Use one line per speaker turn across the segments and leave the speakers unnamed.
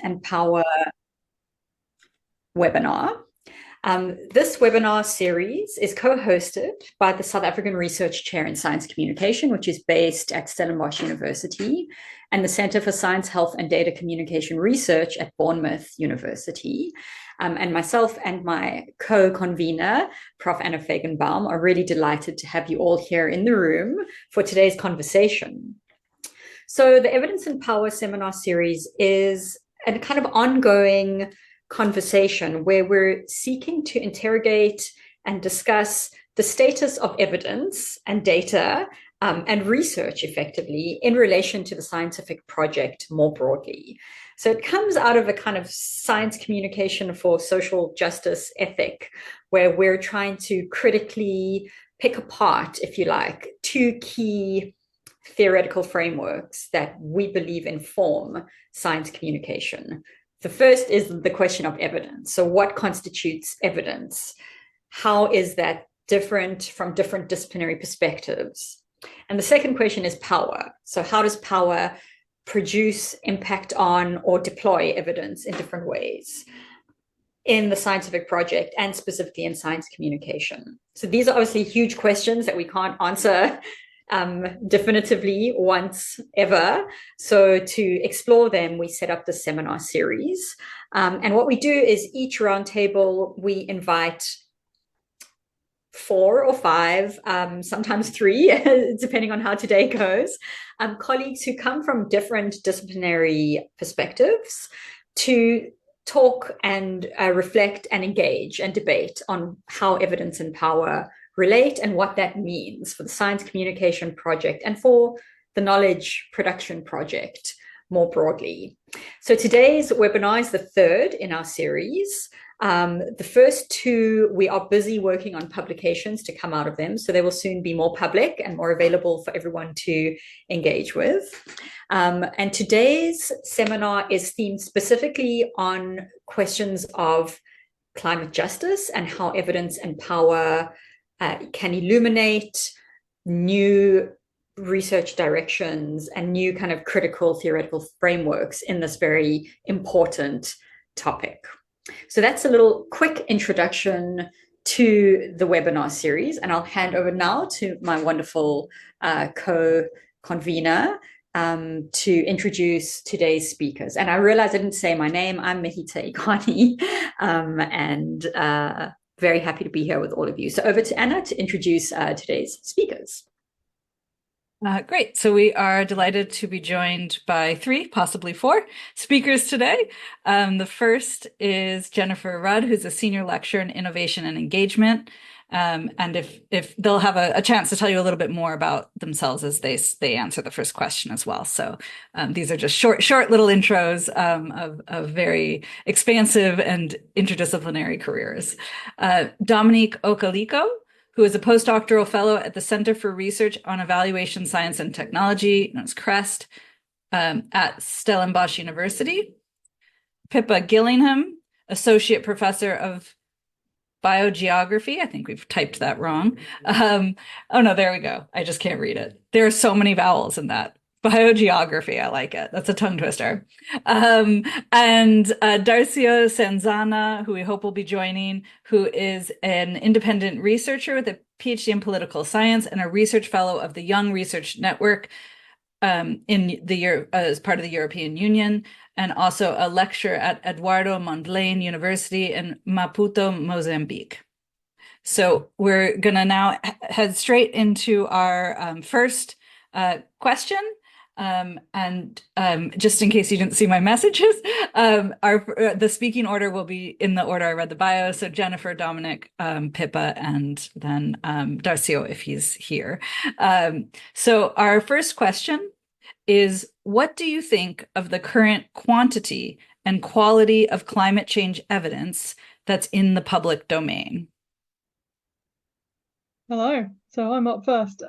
and Power webinar. This webinar series is co-hosted by the South African Research Chair in Science Communication, which is based at Stellenbosch University, and the Center for Science, Health and Data Communication Research at Bournemouth University. And myself and my co-convener, Prof. Feigenbaum, are really delighted to have you all here in the room for today's conversation. So the Evidence and Power seminar series is a kind of ongoing conversation where we're seeking to interrogate and discuss the status of evidence and data and research effectively in relation to the scientific project more broadly. So it comes out of a kind of science communication for social justice ethic, where we're trying to critically pick apart, if you like, two key theoretical frameworks that we believe inform science communication. The first is the question of evidence. So what constitutes evidence? How is that different from different disciplinary perspectives? And the second question is power. So how does power produce, impact on, or deploy evidence in different ways in the scientific project and specifically in science communication? So these are obviously huge questions that we can't answer definitively once ever. So to explore them, we set up the seminar series. And what we do is each roundtable, we invite 4 or 5, sometimes 3, depending on how today goes, colleagues who come from different disciplinary perspectives to talk and reflect and engage and debate on how evidence and power relate and what that means for the science communication project and for the knowledge production project more broadly. So today's webinar is the third in our series. The first 2, we are busy working on publications to come out of them, so they will soon be more public and more available for everyone to engage with. And today's seminar is themed specifically on questions of climate justice and how evidence and power can illuminate new research directions and new kind of critical theoretical frameworks in this very important topic. So that's a little quick introduction to the webinar series, and I'll hand over now to my wonderful co-convener to introduce today's speakers. And I realize I didn't say my name. I'm Mehita Iqani, and very happy to be here with all of you. So over to Anna to introduce today's speakers.
Great. So we are delighted to be joined by 3, possibly 4 speakers today. The first is Jennifer Rudd, who's a senior lecturer in innovation and engagement. And if they'll have a chance to tell you a little bit more about themselves as they answer the first question as well. So these are just short little intros of very expansive and interdisciplinary careers. Dominic Okoliko, who is a postdoctoral fellow at the Center for Research on Evaluation Science and Technology, known as CREST, at Stellenbosch University. Pippa Gillingham, associate professor of biogeography. I think we've typed that wrong. Oh no, there we go. I just can't read it. There are so many vowels in that. Biogeography, I like it. That's a tongue twister. And Darcio Senzana, who we hope will be joining, who is an independent researcher with a PhD in political science and a research fellow of the Young Research Network as part of the European Union, and also a lecturer at Eduardo Mondlane University in Maputo, Mozambique. So we're going to now head straight into our first question. Just in case you didn't see my messages, the speaking order will be in the order I read the bio. So Jennifer, Dominic, Pippa, and then Darcio if he's here. So our first question is, what do you think of the current quantity and quality of climate change evidence that's in the public domain?
Hello, so I'm up first.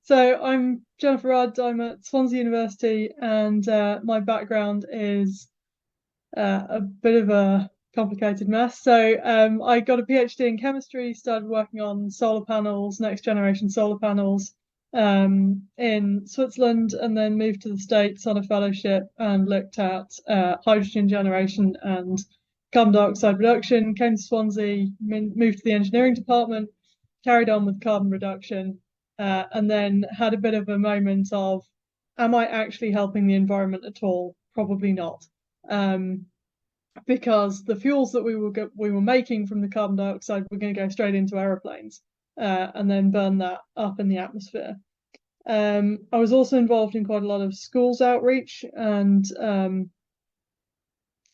So I'm Jennifer Rudd, I'm at Swansea University, and my background is a bit of a complicated mess. So I got a PhD in chemistry, started working on solar panels, next generation solar panels, in Switzerland, and then moved to the States on a fellowship and looked at hydrogen generation and carbon dioxide reduction. Came to Swansea, moved to the engineering department, carried on with carbon reduction, and then had a bit of a moment of, am I actually helping the environment at all? Probably not. Because the fuels that we were making from the carbon dioxide were going to go straight into aeroplanes and then burn that up in the atmosphere. I was also involved in quite a lot of schools outreach, and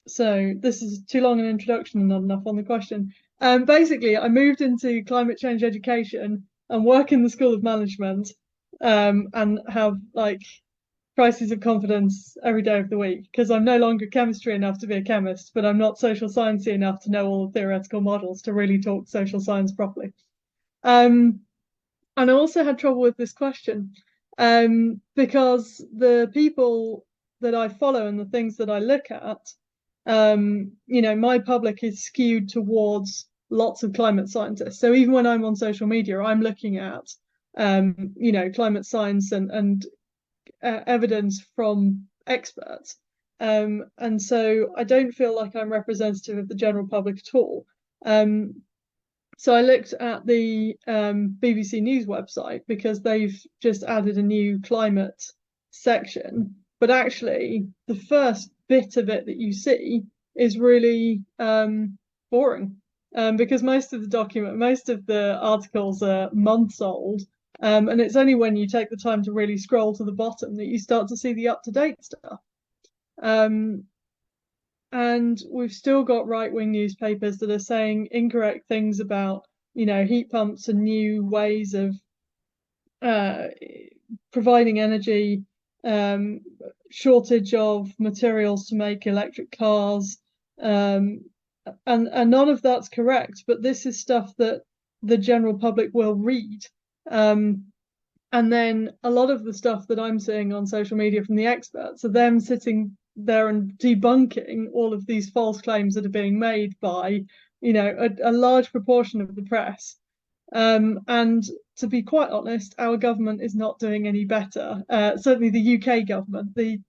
so this is too long an introduction and not enough on the question. Basically, I moved into climate change education and work in the School of Management, and have like crises of confidence every day of the week, because I'm no longer chemistry enough to be a chemist, but I'm not social sciencey enough to know all the theoretical models to really talk social science properly. And I also had trouble with this question, because the people that I follow and the things that I look at, my public is skewed towards lots of climate scientists. So even when I'm on social media, I'm looking at, climate science and evidence from experts. And so I don't feel like I'm representative of the general public at all. So I looked at the BBC News website, because they've just added a new climate section. But actually, the first bit of it that you see is really boring, because most of the articles are months old. And it's only when you take the time to really scroll to the bottom that you start to see the up-to-date stuff. And we've still got right-wing newspapers that are saying incorrect things about, heat pumps and new ways of providing energy, shortage of materials to make electric cars, and none of that's correct. But this is stuff that the general public will read. And then a lot of the stuff that I'm seeing on social media from the experts are them sitting there and debunking all of these false claims that are being made by, a large proportion of the press. And to be quite honest, our government is not doing any better. Certainly the UK government. The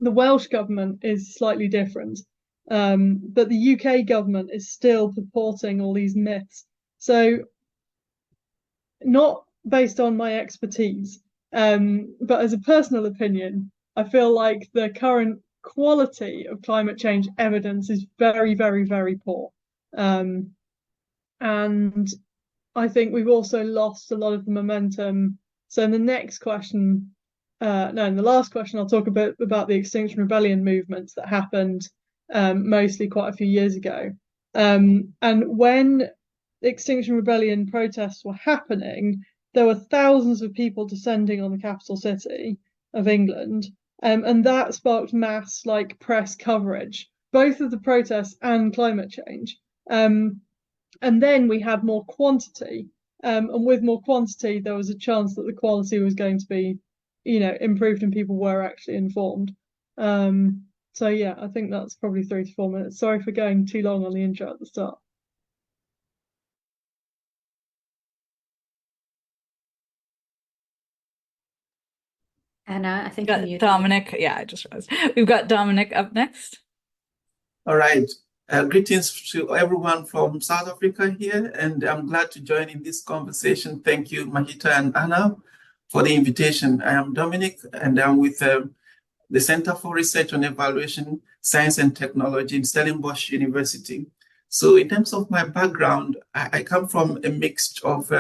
Welsh government is slightly different. But the UK government is still purporting all these myths. So not based on my expertise, but as a personal opinion, I feel like the current quality of climate change evidence is very, very, very poor. And I think we've also lost a lot of the momentum. So in the last question, I'll talk a bit about the Extinction Rebellion movements that happened mostly quite a few years ago. And when Extinction Rebellion protests were happening, there were thousands of people descending on the capital city of England, and that sparked mass press coverage, both of the protests and climate change. And then we had more quantity, and with more quantity, there was a chance that the quality was going to be, improved, and people were actually informed. So yeah, I think that's probably 3 to 4 minutes. Sorry for going too long on the intro at the start.
Anna, I think
got
you
Dominic. Yeah, I just realized. We've got Dominic up next.
All right. Greetings to everyone from South Africa here, and I'm glad to join in this conversation. Thank you, Mehita and Anna, for the invitation. I am Dominic, and I'm with the Center for Research on Evaluation, Science and Technology in Stellenbosch University. So in terms of my background, I come from a mix of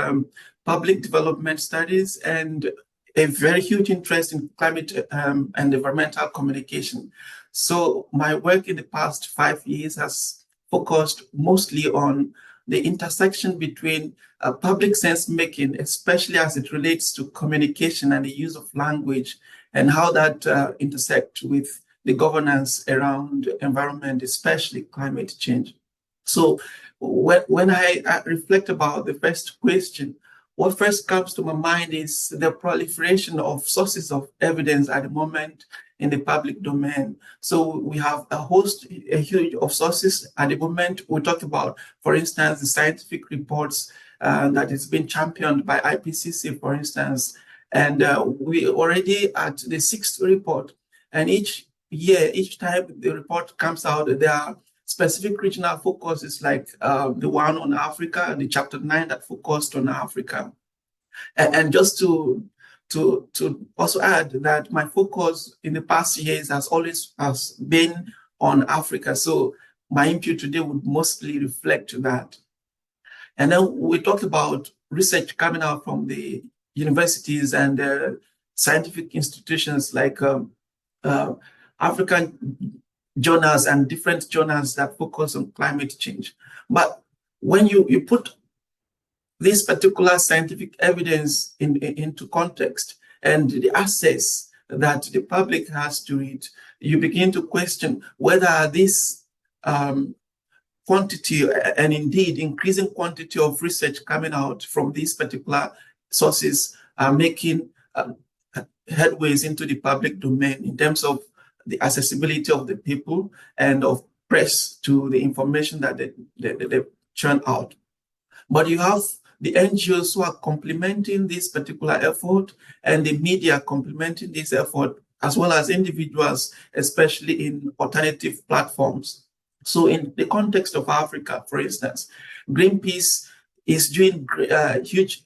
public development studies and a very huge interest in climate and environmental communication. So my work in the past 5 years has focused mostly on the intersection between public sense making, especially as it relates to communication and the use of language, and how that intersects with the governance around environment, especially climate change. So when I reflect about the first question, what first comes to my mind is the proliferation of sources of evidence at the moment in the public domain. So we have a huge of sources at the moment. We talk about, for instance, the scientific reports that is being championed by IPCC, for instance, And we already at the 6th report. And each year, each time the report comes out, there are specific regional focuses like the one on Africa, the chapter 9 that focused on Africa. And just to also add that my focus in the past years has been on Africa. So my input today would mostly reflect that. And then we talked about research coming out from the universities and scientific institutions like African journals and different journals that focus on climate change. But when you put this particular scientific evidence into context and the access that the public has to it, you begin to question whether this quantity and indeed increasing quantity of research coming out from these particular sources are making headways into the public domain in terms of the accessibility of the people and of press to the information that they churn out. But you have the NGOs who are complementing this particular effort and the media complementing this effort, as well as individuals, especially in alternative platforms. So in the context of Africa, for instance, Greenpeace is doing huge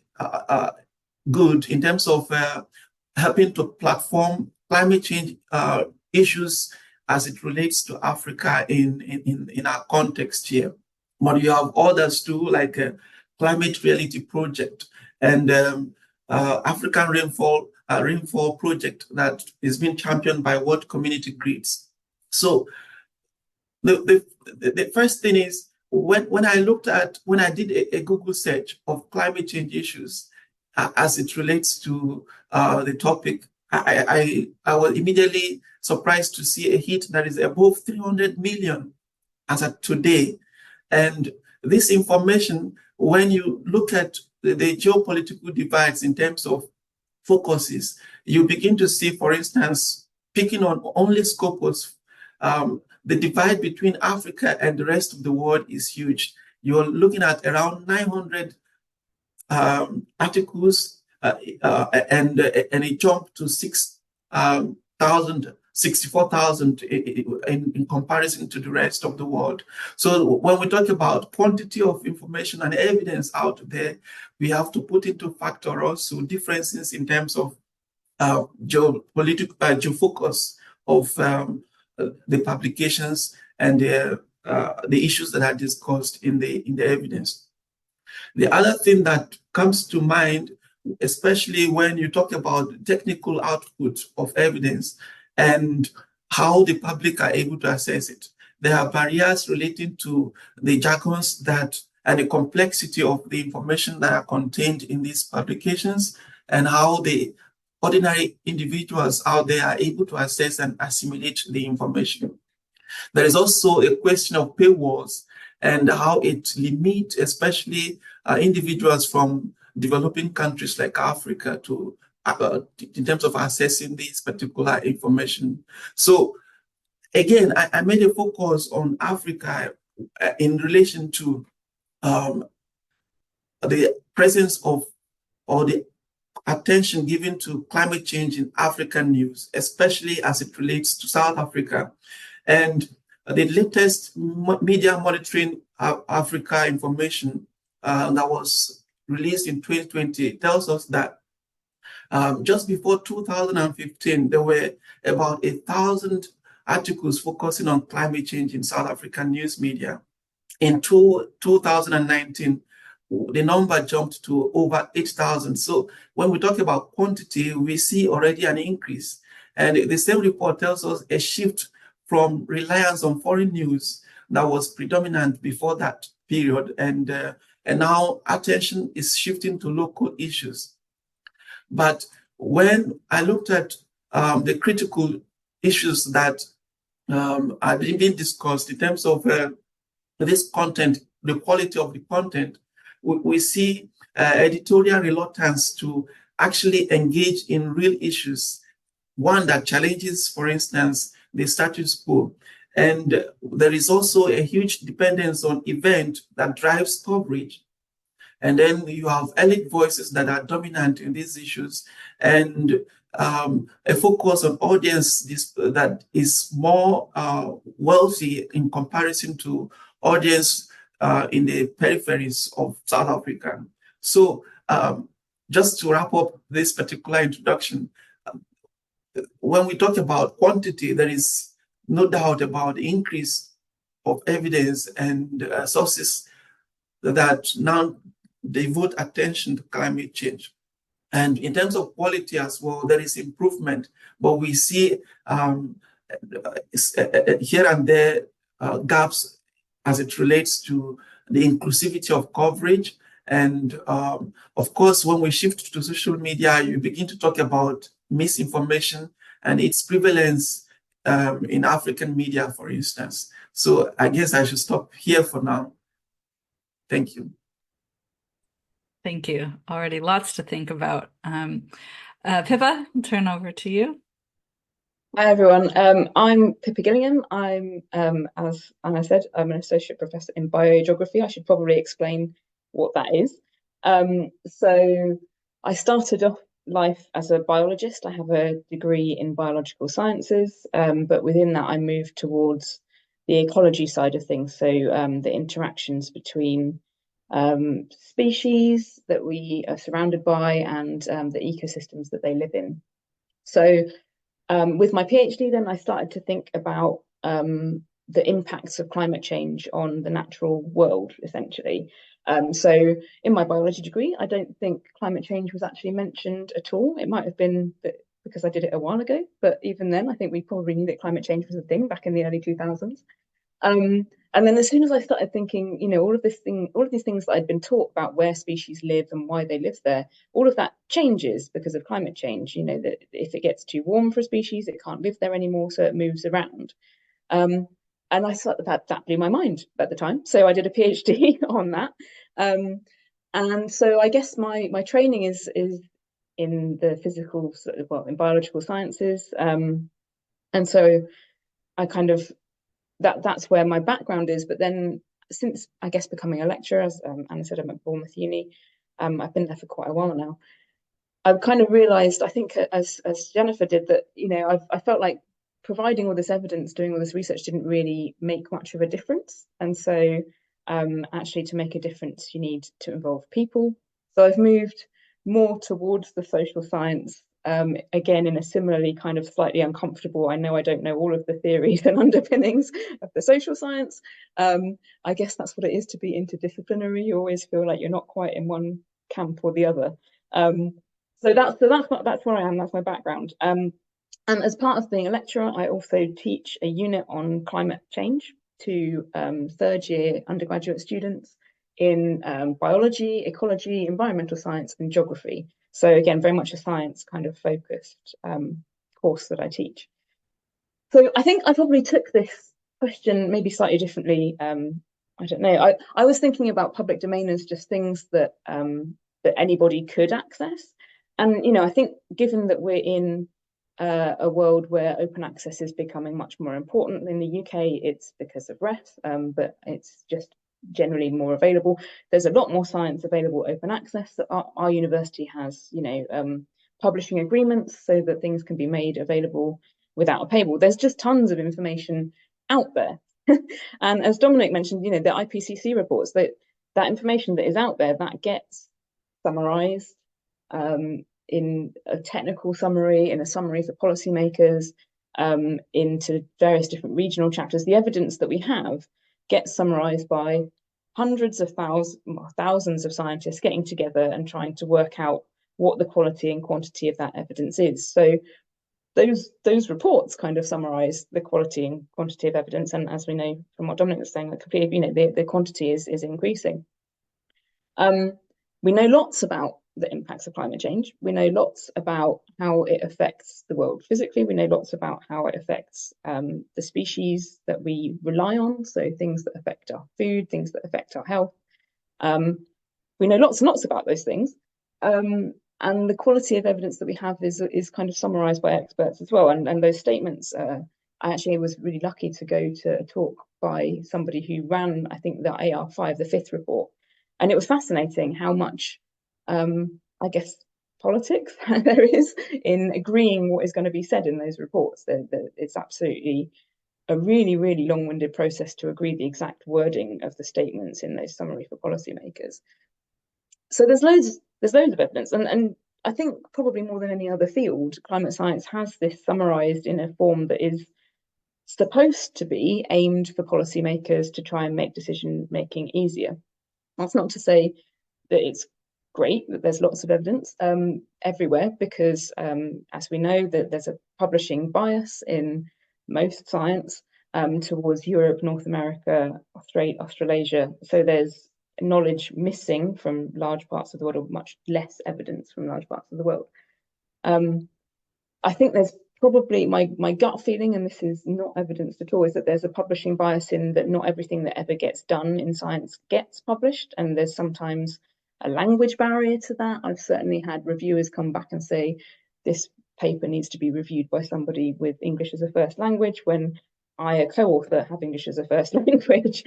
good in terms of helping to platform climate change issues as it relates to Africa in our context here. But you have others too, like Climate Reality Project and African Rainfall Project that is being championed by World Community Grids. So the first thing is when I did a Google search of climate change issues as it relates to the topic, I was immediately surprised to see a hit that is above 300 million as of today. And this information, when you look at the geopolitical divides in terms of focuses, you begin to see, for instance, picking on only Scopus, the divide between Africa and the rest of the world is huge. You're looking at around 900 articles and a jump to 64,000 in comparison to the rest of the world. So when we talk about quantity of information and evidence out there, we have to put into factor also differences in terms of geofocus of the publications and the issues that are discussed in the evidence. The other thing that comes to mind, especially when you talk about technical output of evidence and how the public are able to access it, there are barriers relating to the jargons and the complexity of the information that are contained in these publications and how the ordinary individuals out there are able to access and assimilate the information. There is also a question of paywalls and how it limits especially individuals from developing countries like Africa to in terms of accessing this particular information. So again, I made a focus on Africa in relation to the presence of or the attention given to climate change in African news, especially as it relates to South Africa. And the latest media monitoring Africa information that was released in 2020 tells us that just before 2015, there were about 1,000 articles focusing on climate change in South African news media. In 2019, the number jumped to over 8,000. So when we talk about quantity, we see already an increase. And the same report tells us a shift from reliance on foreign news that was predominant before that period. And now attention is shifting to local issues. But when I looked at the critical issues that are being discussed in terms of this content, the quality of the content, we see editorial reluctance to actually engage in real issues. One that challenges, for instance, the status quo. And there is also a huge dependence on event that drives coverage. And then you have elite voices that are dominant in these issues, and a focus on audience that is more wealthy in comparison to audience in the peripheries of South Africa. So just to wrap up this particular introduction, when we talk about quantity, there is no doubt about the increase of evidence and sources that now devote attention to climate change. And in terms of quality as well, there is improvement, but we see here and there gaps as it relates to the inclusivity of coverage. And of course, when we shift to social media, you begin to talk about misinformation and its prevalence in African media, for instance. So I guess I should stop here for now. Thank you.
Thank you. Already lots to think about. Pippa, I'll turn over to you.
Hi, everyone. I'm Pippa Gillingham. I'm, as Anna said, I'm an associate professor in biogeography. I should probably explain what that is. So I started off life as a biologist. I have a degree in biological sciences, but within that I moved towards the ecology side of things. So the interactions between species that we are surrounded by and the ecosystems that they live in. So with my PhD, then I started to think about the impacts of climate change on the natural world, essentially. So in my biology degree, I don't think climate change was actually mentioned at all. It might have been because I did it a while ago, but even then, I think we probably knew that climate change was a thing back in the early 2000s. And then as soon as I started thinking, you know, all of these things that I'd been taught about where species live and why they live there, all of that changes because of climate change. You know, that if it gets too warm for a species, it can't live there anymore, so it moves around. And I thought that blew my mind at the time. So I did a PhD on that. And so I guess my training is in the physical, well, in biological sciences. And so I kind of, that's where my background is. But then since, I guess, becoming a lecturer, as Anna said, I'm at Bournemouth Uni. I've been there for quite a while now. I've kind of realised, I think, as Jennifer did, that, you know, I felt like providing all this evidence, doing all this research didn't really make much of a difference. And so actually to make a difference, you need to involve people. So I've moved more towards the social science, again, in a similarly kind of slightly uncomfortable, I know I don't know all of the theories and underpinnings of the social science. I guess that's what it is to be interdisciplinary. You always feel like you're not quite in one camp or the other. So that's where I am, that's my background. And as part of being a lecturer, I also teach a unit on climate change to third year undergraduate students in biology, ecology, environmental science, and geography. So again, very much a science kind of focused course that I teach. So I think I probably took this question maybe slightly differently. I don't know. I was thinking about public domain as just things that that anybody could access. And, you know, I think given that we're in a world where open access is becoming much more important. In the UK, it's because of REF, but it's just generally more available. There's a lot more science available open access that our university has, you know, publishing agreements so that things can be made available without a paywall. There's just tons of information out there. And as Dominic mentioned, you know, the IPCC reports, that information that is out there, that gets summarized in a technical summary, in a summary for policymakers, into various different regional chapters. The evidence that we have gets summarized by hundreds of thousands of scientists getting together and trying to work out what the quality and quantity of that evidence is. So those reports kind of summarize the quality and quantity of evidence. And as we know from what Dominic was saying, the quantity is increasing. We know lots about the impacts of climate change. We know lots about how it affects the world physically. We know lots about how it affects the species that we rely on. So things that affect our food, things that affect our health. We know lots and lots about those things. And the quality of evidence that we have is kind of summarized by experts as well. And those statements, I actually was really lucky to go to a talk by somebody who ran, I think, the AR5, the fifth report. And it was fascinating how much, I guess, politics there is in agreeing what is going to be said in those reports. It's absolutely a really, really long-winded process to agree the exact wording of the statements in those summary for policymakers. So there's loads of evidence, and I think probably more than any other field, climate science has this summarized in a form that is supposed to be aimed for policymakers to try and make decision making easier. That's not to say that it's great that there's lots of evidence everywhere, because as we know, that there's a publishing bias in most science towards Europe, North America, Australasia. So there's knowledge missing from large parts of the world, or much less evidence from large parts of the world. I think there's probably my gut feeling, and this is not evidenced at all, is that there's a publishing bias in that not everything that ever gets done in science gets published, and there's sometimes a language barrier to that. I've certainly had reviewers come back and say this paper needs to be reviewed by somebody with English as a first language, when I, a co-author, have English as a first language.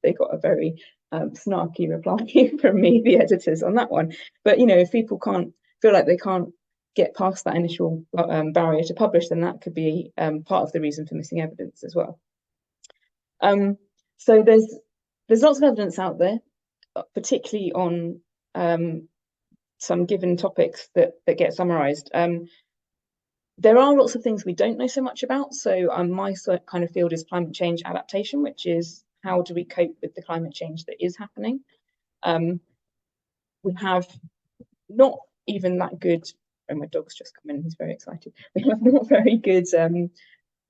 They got a very snarky reply from me, the editors, on that one. But if people can't feel like they can't get past that initial barrier to publish, then that could be part of the reason for missing evidence as well. So there's lots of evidence out there, particularly on some given topics that get summarized. There are lots of things we don't know so much about. So my kind of field is climate change adaptation, which is how do we cope with the climate change that is happening. We have not even that good, oh, my dog's just come in, he's very excited. We have not very good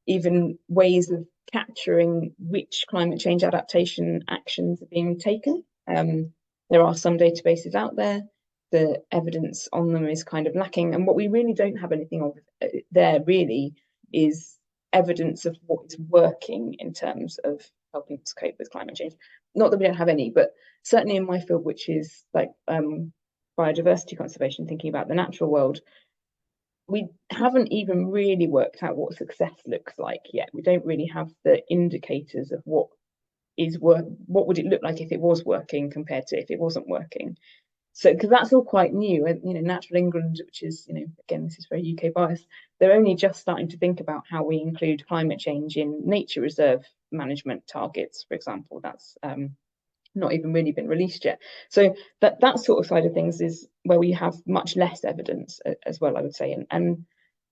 even ways of capturing which climate change adaptation actions are being taken. There are some databases out there. The evidence on them is kind of lacking. And what we really don't have anything of there really is evidence of what is working in terms of helping us cope with climate change. Not that we don't have any, but certainly in my field, which is like biodiversity conservation, thinking about the natural world, we haven't even really worked out what success looks like yet. We don't really have the indicators of what would it look like if it was working compared to if it wasn't working. So, because that's all quite new, and Natural England, which is, again, this is very UK bias, they're only just starting to think about how we include climate change in nature reserve management targets, for example. That's not even really been released yet. So that sort of side of things is where we have much less evidence as well, I would say. And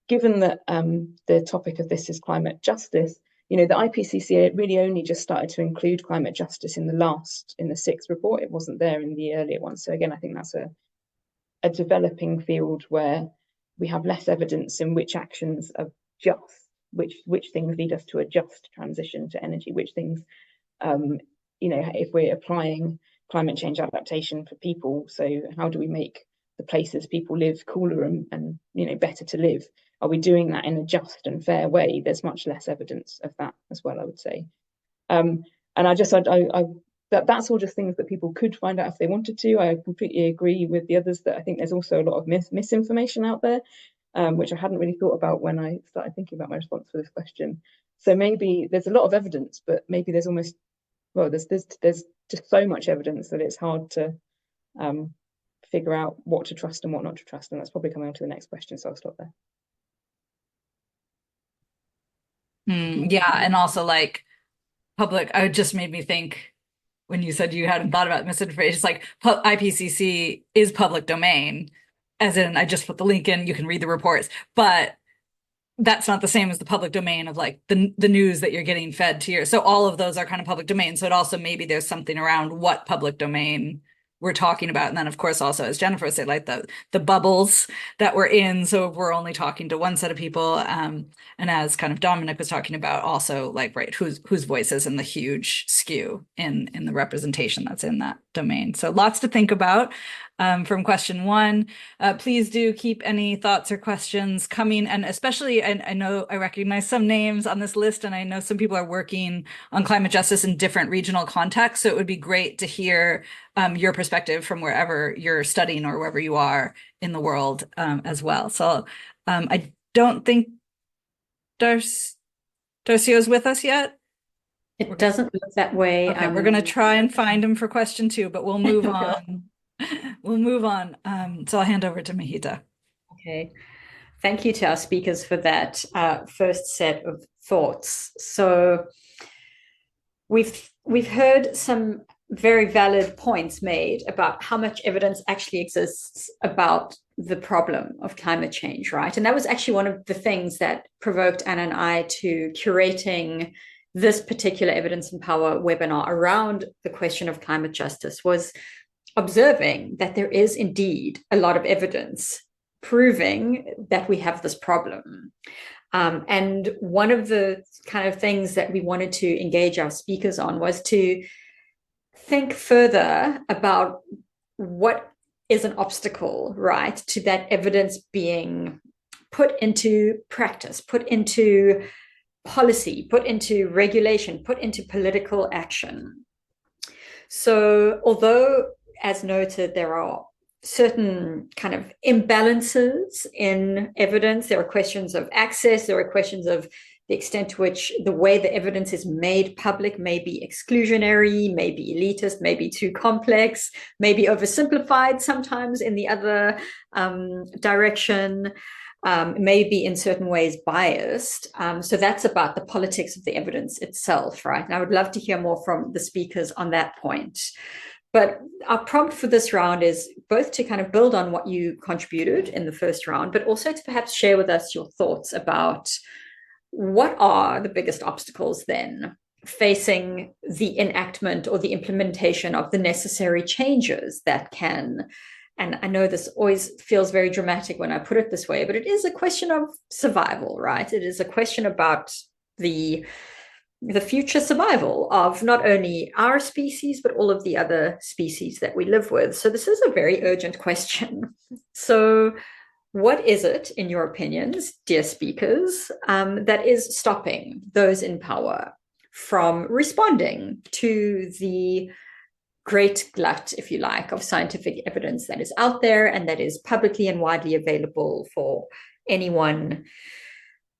given that the topic of this is climate justice, the IPCC really only just started to include climate justice in the sixth report. It wasn't there in the earlier one. So again, I think that's a developing field where we have less evidence in which actions are just, which things lead us to a just transition to energy, which things, if we're applying climate change adaptation for people, so how do we make the places people live cooler and better to live? Are we doing that in a just and fair way? There's much less evidence of that as well, I would say. And that's all just things that people could find out if they wanted to. I completely agree with the others that I think there's also a lot of misinformation out there, which I hadn't really thought about when I started thinking about my response for this question. So maybe there's a lot of evidence, but maybe there's almost, well, there's just so much evidence that it's hard to figure out what to trust and what not to trust. And that's probably coming on to the next question, so I'll stop there.
Yeah, and also like public, it just made me think when you said you hadn't thought about misinformation, it's like IPCC is public domain, as in I just put the link in, you can read the reports, but that's not the same as the public domain of like the news that you're getting fed to your, so all of those are kind of public domain. So it also, maybe there's something around what public domain we're talking about. And then of course, also, as Jennifer said, like the bubbles that we're in. So if we're only talking to one set of people, and as kind of Dominic was talking about, also like, right, whose voices and the huge skew in the representation that's in that domain. So lots to think about from question one. Please do keep any thoughts or questions coming, and especially, I know I recognize some names on this list, and I know some people are working on climate justice in different regional contexts. So it would be great to hear your perspective from wherever you're studying or wherever you are in the world as well. So I don't think Darcio's with us yet.
It doesn't look that way.
Okay, we're going to try and find him for question 2, but we'll move on. We'll move on. So I'll hand over to Mehita.
Okay. Thank you to our speakers for that first set of thoughts. So we've heard some very valid points made about how much evidence actually exists about the problem of climate change, right? And that was actually one of the things that provoked Anna and I to curating this particular Evidence and Power webinar around the question of climate justice, was observing that there is indeed a lot of evidence proving that we have this problem. And one of the kind of things that we wanted to engage our speakers on was to think further about what is an obstacle, right, to that evidence being put into practice, put into policy, put into regulation, put into political action. So although, as noted, there are certain kind of imbalances in evidence, there are questions of access, there are questions of the extent to which the way the evidence is made public may be exclusionary, may be elitist, may be too complex, may be oversimplified sometimes in the other direction, may be in certain ways biased. So that's about the politics of the evidence itself, right? And I would love to hear more from the speakers on that point. But our prompt for this round is both to kind of build on what you contributed in the first round, but also to perhaps share with us your thoughts about what are the biggest obstacles then facing the enactment or the implementation of the necessary changes that can, and I know this always feels very dramatic when I put it this way, but it is a question of survival, right? It is a question about the future survival of not only our species, but all of the other species that we live with. So this is a very urgent question. So what is it, in your opinions, dear speakers, that is stopping those in power from responding to the great glut, if you like, of scientific evidence that is out there and that is publicly and widely available for anyone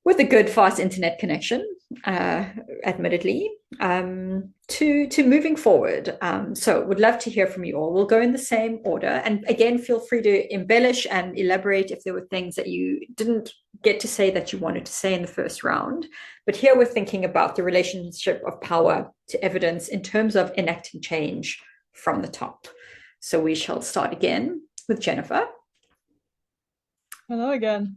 with a good, fast internet connection, admittedly, to moving forward. So would love to hear from you all. We'll go in the same order. And again, feel free to embellish and elaborate if there were things that you didn't get to say that you wanted to say in the first round. But here we're thinking about the relationship of power to evidence in terms of enacting change from the top. So we shall start again with Jennifer.
Hello again.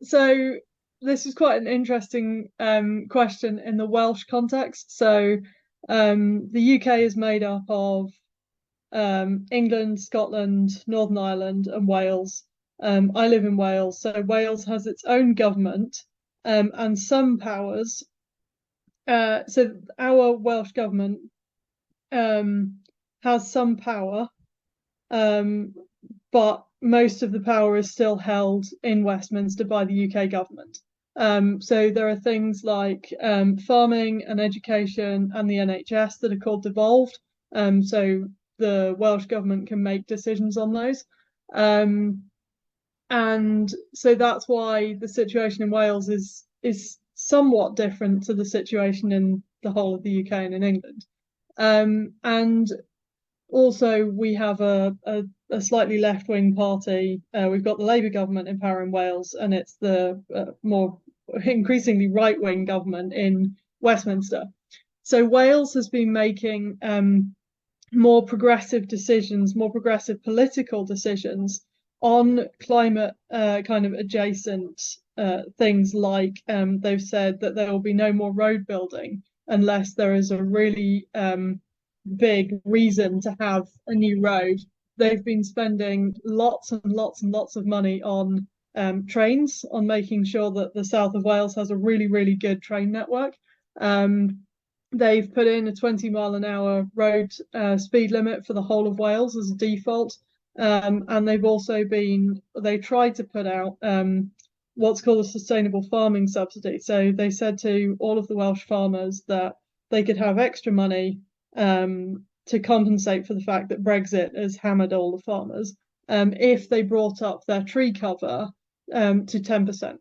So this is quite an interesting question in the Welsh context. So the UK is made up of England, Scotland, Northern Ireland, and Wales. I live in Wales, so Wales has its own government and some powers. So our Welsh government has some power, but most of the power is still held in Westminster by the UK government. So there are things like farming and education and the NHS that are called devolved. So the Welsh government can make decisions on those. And so that's why the situation in Wales is somewhat different to the situation in the whole of the UK and in England. And also we have a slightly left-wing party. We've got the Labour government in power in Wales, and it's the more increasingly right-wing government in Westminster. So Wales has been making more progressive decisions, more progressive political decisions on climate kind of adjacent things, like they've said that there will be no more road building unless there is a really big reason to have a new road. They've been spending lots and lots and lots of money on trains, on making sure that the south of Wales has a really, really good train network. They've put in a 20-mile-an-hour road speed limit for the whole of Wales as a default. And they've also they tried to put out what's called a sustainable farming subsidy. So they said to all of the Welsh farmers that they could have extra money to compensate for the fact that Brexit has hammered all the farmers if they brought up their tree cover to 10%.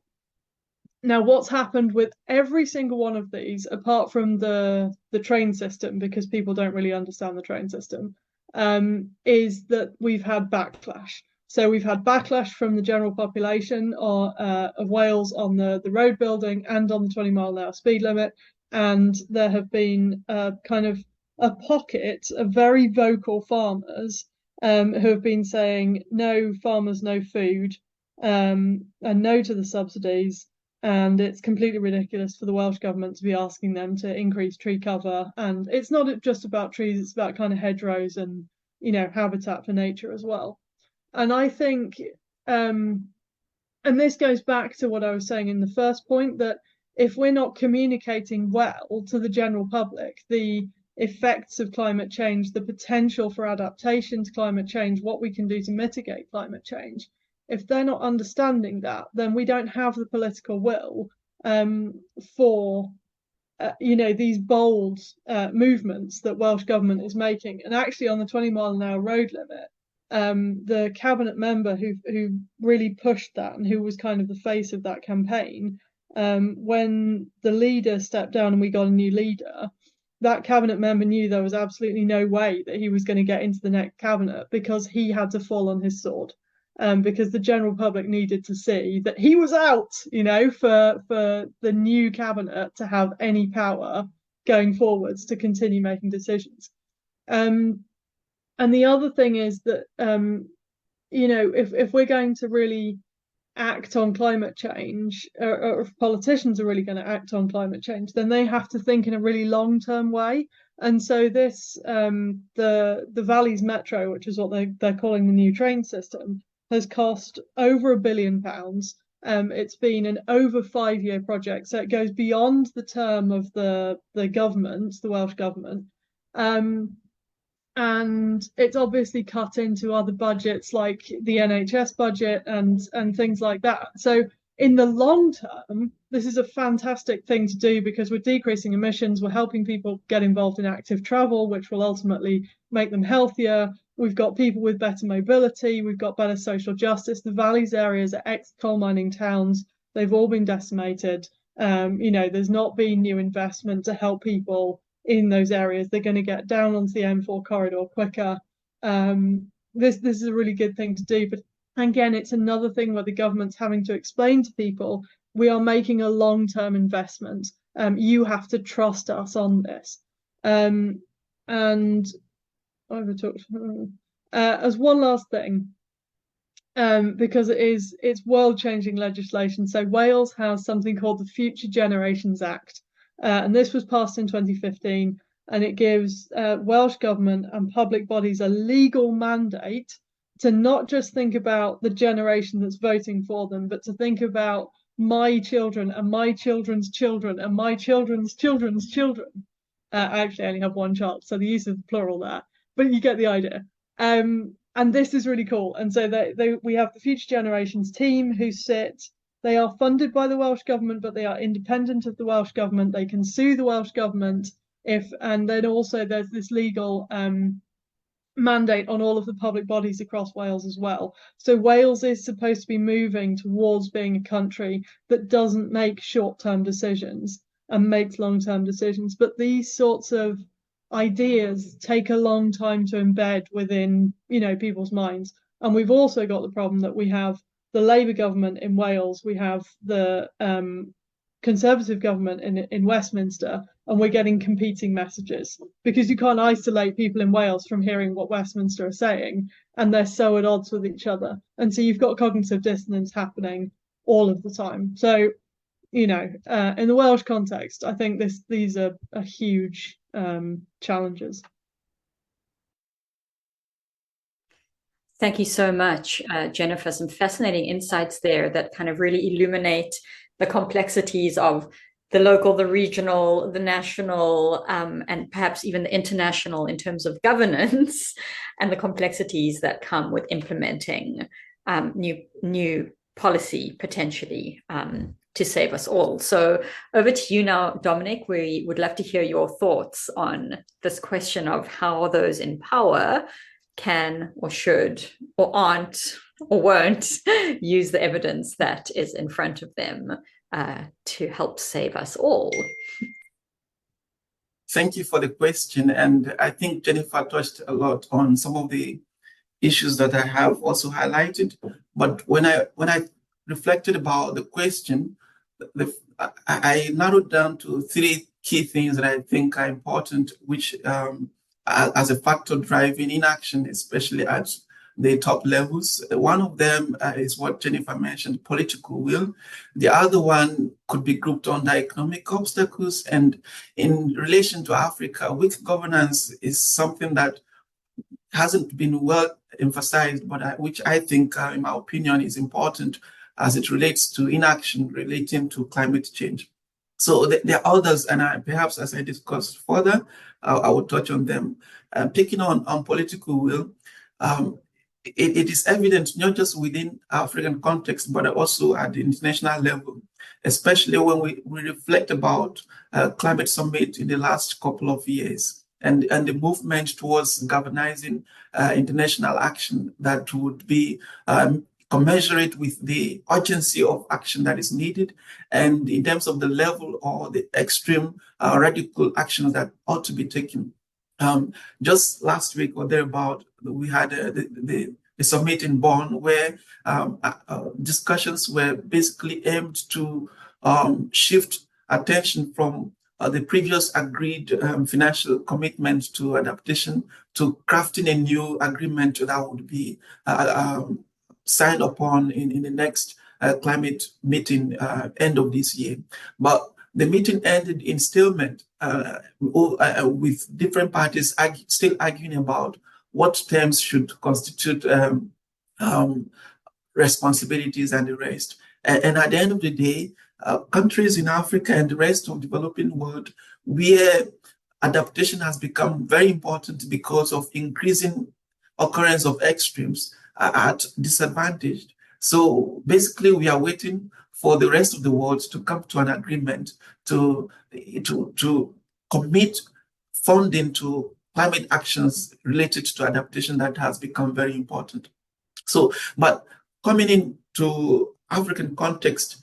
Now, what's happened with every single one of these, apart from the train system, because people don't really understand the train system, is that we've had backlash. So we've had backlash from the general population of Wales on the road building and on the 20-mile-an-hour speed limit. And there have been kind of a pocket of very vocal farmers who have been saying, no farmers, no food, and no to the subsidies. And it's completely ridiculous for the Welsh government to be asking them to increase tree cover. And it's not just about trees, it's about kind of hedgerows and, habitat for nature as well. And I think, and this goes back to what I was saying in the first point, that if we're not communicating well to the general public, the effects of climate change, the potential for adaptation to climate change, what we can do to mitigate climate change, if they're not understanding that, then we don't have the political will for these bold movements that Welsh government is making. And actually on the 20-mile-an-hour road limit, the cabinet member who really pushed that and who was kind of the face of that campaign, when the leader stepped down and we got a new leader, that cabinet member knew there was absolutely no way that he was going to get into the next cabinet, because he had to fall on his sword. Because the general public needed to see that he was out, for the new cabinet to have any power going forwards to continue making decisions. And the other thing is that, if we're going to really act on climate change, or if politicians are really going to act on climate change, then they have to think in a really long-term way. And so this, the Valleys Metro, which is what they're calling the new train system, has cost over £1 billion. It's been an over 5-year project, so it goes beyond the term of the government, the Welsh government. And it's obviously cut into other budgets like the NHS budget and things like that. So in the long term, this is a fantastic thing to do, because we're decreasing emissions, we're helping people get involved in active travel, which will ultimately make them healthier. We've got people with better mobility, we've got better social justice. The Valleys areas are ex-coal mining towns, they've all been decimated. There's not been new investment to help people in those areas. They're going to get down onto the M4 corridor quicker. This is a really good thing to do, but again, it's another thing where the government's having to explain to people, we are making a long-term investment. You have to trust us on this. And I've talked as one last thing, because it's world-changing legislation. So Wales has something called the Future Generations Act, and this was passed in 2015, and it gives Welsh government and public bodies a legal mandate to not just think about the generation that's voting for them, but to think about my children and my children's children and my children's children's children. I actually only have one child, so the use of the plural there, but you get the idea. And this is really cool. And so we have the Future Generations team who they are funded by the Welsh government, but they are independent of the Welsh government. They can sue the Welsh government and then also there's this legal mandate on all of the public bodies across Wales as well. So Wales is supposed to be moving towards being a country that doesn't make short-term decisions and makes long-term decisions. But these sorts of ideas take a long time to embed within, people's minds. And we've also got the problem that we have the Labour government in Wales, we have the Conservative government in Westminster, and we're getting competing messages, because you can't isolate people in Wales from hearing what Westminster are saying, and they're so at odds with each other. And so you've got cognitive dissonance happening all of the time. So, in the Welsh context, I think these are huge challenges.
Thank you so much, Jennifer. Some fascinating insights there that kind of really illuminate the complexities of the local, the regional, the national, and perhaps even the international in terms of governance, and the complexities that come with implementing new policy potentially to save us all. So over to you now, Dominic. We would love to hear your thoughts on this question of how those in power can or should or aren't or won't use the evidence that is in front of them to help save us all?
Thank you for the question. And I think Jennifer touched a lot on some of the issues that I have also highlighted. But when I reflected about the question, I narrowed down to 3 key things that I think are important, which as a factor driving inaction, especially at the top levels. One of them is what Jennifer mentioned, political will. The other one could be grouped under economic obstacles. And in relation to Africa, weak governance is something that hasn't been well emphasized, but which I think, in my opinion, is important as it relates to inaction relating to climate change. So there are others, and perhaps as I discuss further, I will touch on them. Picking on political will, it is evident not just within African context, but also at the international level, especially when we reflect about climate summit in the last couple of years and the movement towards galvanizing international action that would be commensurate with the urgency of action that is needed, and in terms of the level or the extreme radical actions that ought to be taken. Just last week or thereabout, we had the summit in Bonn where discussions were basically aimed to shift attention from the previous agreed financial commitment to adaptation to crafting a new agreement that would be signed upon in the next climate meeting end of this year. But the meeting ended in stalemate with different parties still arguing about what terms should constitute responsibilities and the rest. And at the end of the day, countries in Africa and the rest of the developing world, where adaptation has become very important because of increasing occurrence of extremes, are at disadvantaged. So basically, we are waiting for the rest of the world to come to an agreement to commit funding to climate actions related to adaptation that has become very important. So, but coming into African context,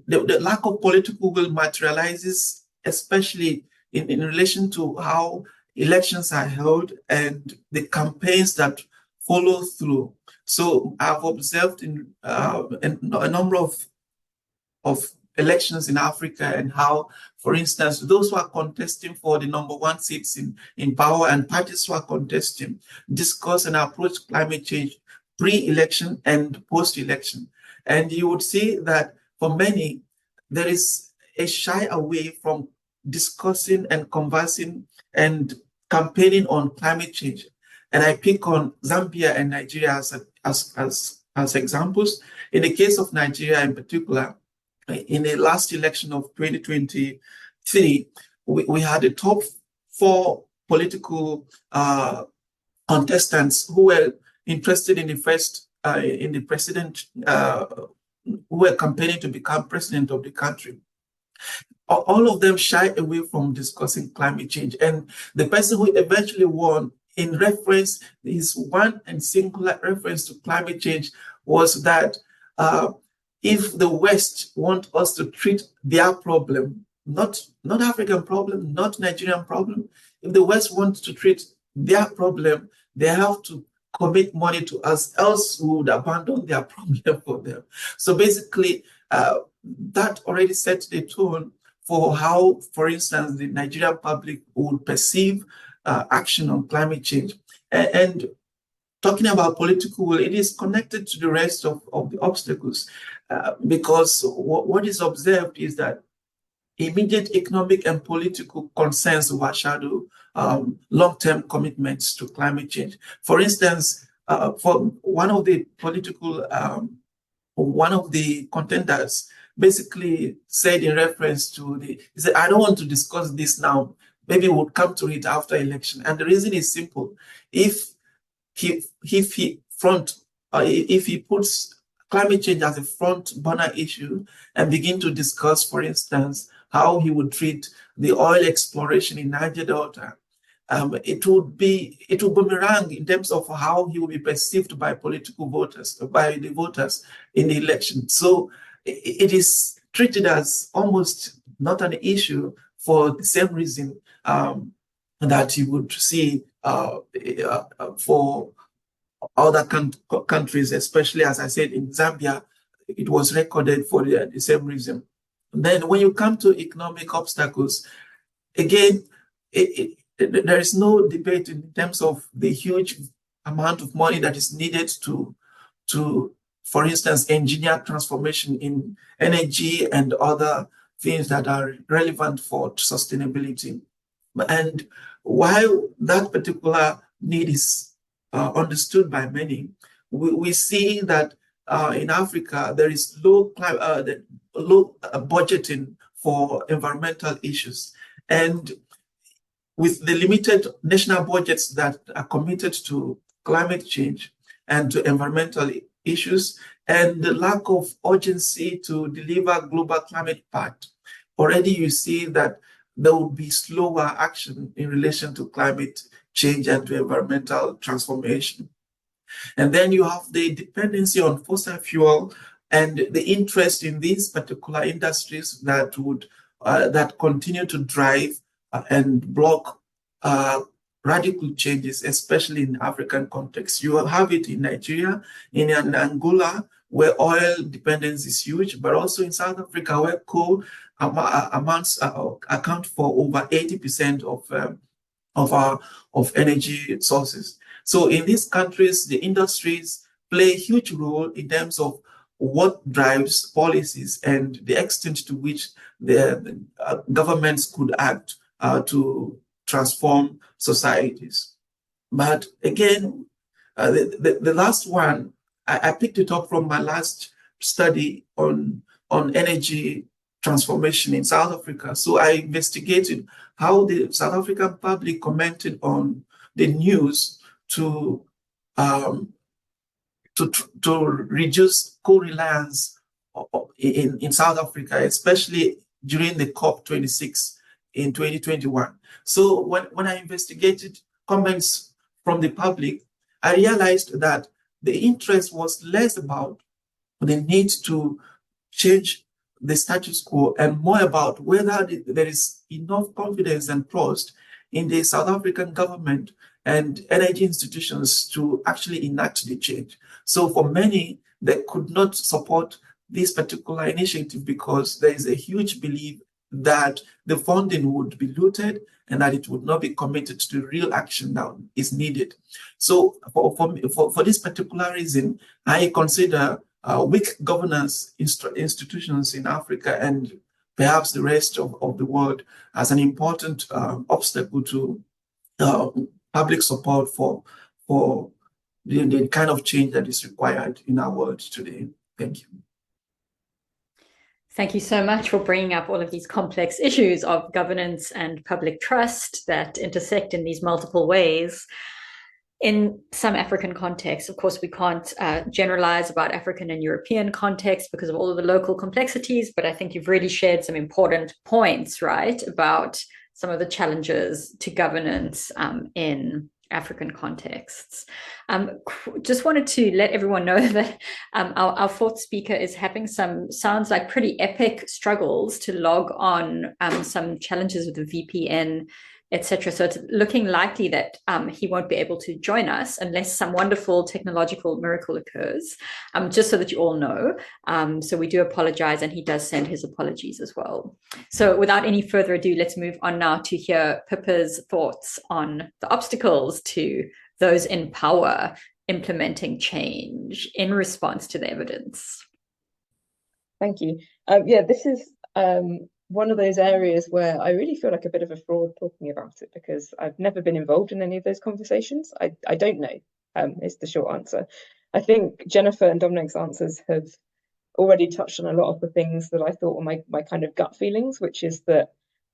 the lack of political will materializes, especially in relation to how elections are held and the campaigns that follow through. So I've observed in a number of elections in Africa and how, for instance, those who are contesting for the #1 seats in power and parties who are contesting discuss and approach climate change pre-election and post-election. And you would see that for many, there is a shy away from discussing and conversing and campaigning on climate change. And I pick on Zambia and Nigeria as examples. In the case of Nigeria in particular, in the last election of 2023, we had the top 4 political contestants who were interested in the president, who were campaigning to become president of the country. All of them shy away from discussing climate change. And the person who eventually won in reference, his one and singular reference to climate change was that if the West want us to treat their problem, not African problem, not Nigerian problem, if the West wants to treat their problem, they have to commit money to us, else we would abandon their problem for them. So basically, that already sets the tone for how, for instance, the Nigerian public would perceive action on climate change. And talking about political will, it is connected to the rest of the obstacles, because what is observed is that immediate economic and political concerns overshadow long-term commitments to climate change. For instance, for one of the contenders basically said in reference to he said, I don't want to discuss this now. Maybe we'll come to it after election. And the reason is simple. If he puts climate change as a front burner issue and begin to discuss, for instance, how he would treat the oil exploration in Niger Delta, it will boomerang in terms of how he will be perceived by political voters, by the voters in the election. So it is treated as almost not an issue for the same reason that you would see for other countries, especially, as I said, in Zambia, it was recorded for the same reason. And then when you come to economic obstacles, again, there is no debate in terms of the huge amount of money that is needed to for instance, engineer transformation in energy and other things that are relevant for sustainability. And while that particular need is understood by many, we see that in Africa, there is low budgeting for environmental issues. And with the limited national budgets that are committed to climate change and to environmental issues, and the lack of urgency to deliver global climate pact, already you see that there will be slower action in relation to climate change and to environmental transformation. And then you have the dependency on fossil fuel and the interest in these particular industries that would that continue to drive and block radical changes, especially in African context. You have it in Nigeria, in Angola, where oil dependence is huge, but also in South Africa, where coal amounts account for over 80% of energy sources. So in these countries, the industries play a huge role in terms of what drives policies and the extent to which the governments could act to transform societies. But again, the last one, I picked it up from my last study on energy transformation in South Africa. So I investigated how the South African public commented on the news to reduce co-reliance in South Africa, especially during the COP26 in 2021. So when I investigated comments from the public, I realized that the interest was less about the need to change the status quo and more about whether there is enough confidence and trust in the South African government and energy institutions to actually enact the change. So for many, they could not support this particular initiative because there is a huge belief that the funding would be looted and that it would not be committed to real action that is needed. So for this particular reason, I consider weak governance institutions in Africa and perhaps the rest of the world as an important obstacle to public support for the kind of change that is required in our world today. Thank you.
Thank you so much for bringing up all of these complex issues of governance and public trust that intersect in these multiple ways. In some African contexts, of course, we can't generalize about African and European contexts because of all of the local complexities, but I think you've really shared some important points, right, about some of the challenges to governance in African contexts. Just wanted to let everyone know that our fourth speaker is having some, sounds like pretty epic struggles to log on, some challenges with the VPN, etc. So it's looking likely that he won't be able to join us unless some wonderful technological miracle occurs, just so that you all know. So we do apologize, and he does send his apologies as well. So without any further ado, let's move on now to hear Pippa's thoughts on the obstacles to those in power implementing change in response to the evidence.
Thank you. Yeah, this is one of those areas where I really feel like a bit of a fraud talking about it because I've never been involved in any of those conversations. I don't know, is the short answer. I think Jennifer and Dominic's answers have already touched on a lot of the things that I thought were my kind of gut feelings, which is that,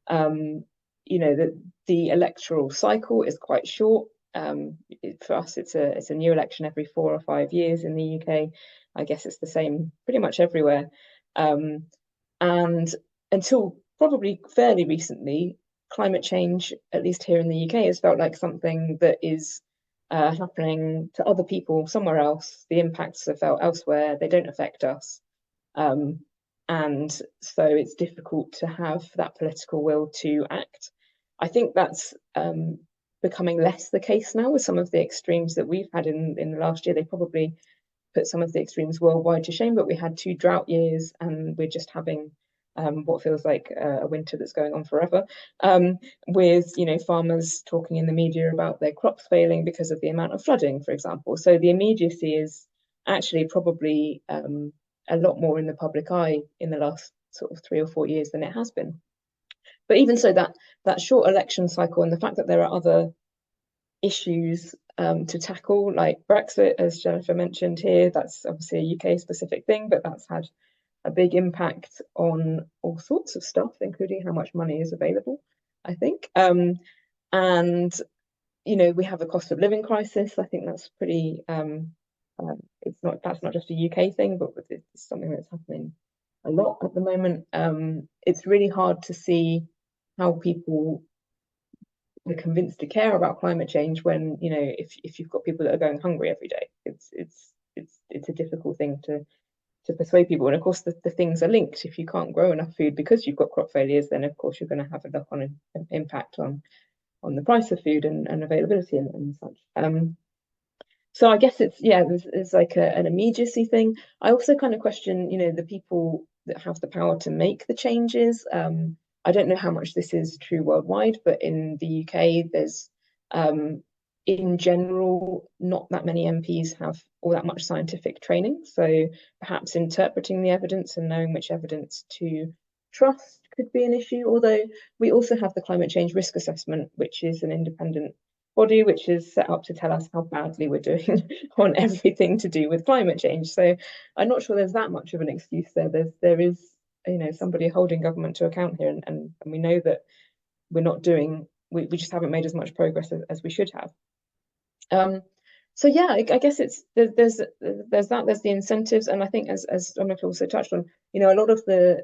you know, that the electoral cycle is quite short. For us, it's a new election every 4 or 5 years in the UK. I guess it's the same pretty much everywhere. And until probably fairly recently, climate change, at least here in the UK, has felt like something that is happening to other people somewhere else. The impacts are felt elsewhere. They don't affect us. and so it's difficult to have that political will to act. I think that's becoming less the case now with some of the extremes that we've had in the last year. They probably put some of the extremes worldwide to shame, but we had 2 drought years, and we're just having what feels like a winter that's going on forever, with farmers talking in the media about their crops failing because of the amount of flooding, for example. So the immediacy is actually probably a lot more in the public eye in the last sort of 3 or 4 years than it has been. But even so, that short election cycle and the fact that there are other issues to tackle, like Brexit, as Jennifer mentioned here, that's obviously a UK specific thing, but that's had a big impact on all sorts of stuff, including how much money is available, I think. And we have a cost of living crisis. I think that's pretty that's not just a UK thing, but it's something that's happening a lot at the moment. It's really hard to see how people are convinced to care about climate change when if you've got people that are going hungry every day. It's a difficult thing to persuade people. And of course the things are linked. If you can't grow enough food because you've got crop failures, then of course you're going to have a knock-on impact on the price of food and availability and such. So I guess it's like an immediacy thing. I also kind of question the people that have the power to make the changes. I don't know how much this is true worldwide, but in the UK there's in general, not that many MPs have all that much scientific training. So perhaps interpreting the evidence and knowing which evidence to trust could be an issue. Although we also have the climate change risk assessment, which is an independent body which is set up to tell us how badly we're doing on everything to do with climate change. So I'm not sure there's that much of an excuse there. There is somebody holding government to account here, and we know that we're not doing. We just haven't made as much progress as we should have. So yeah, I guess there's the incentives, and I think as Dominic also touched on, a lot of the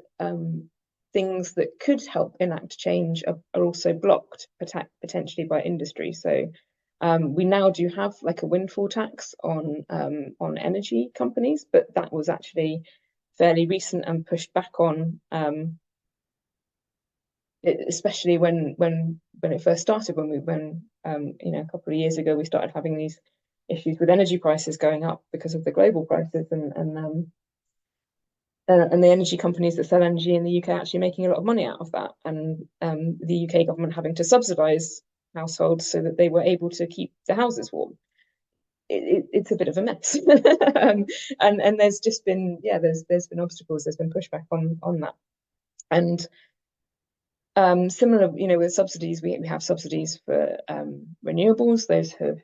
things that could help enact change are also blocked potentially by industry. So we now do have like a windfall tax on energy companies, but that was actually fairly recent and pushed back on, especially when it first started, when a couple of years ago we started having these issues with energy prices going up because of the global prices, and the energy companies that sell energy in the UK actually making a lot of money out of that, and the UK government having to subsidise households so that they were able to keep the houses warm. It's a bit of a mess, and there's just been there's been obstacles, there's been pushback on that, and similar with subsidies, we have subsidies for renewables. Those have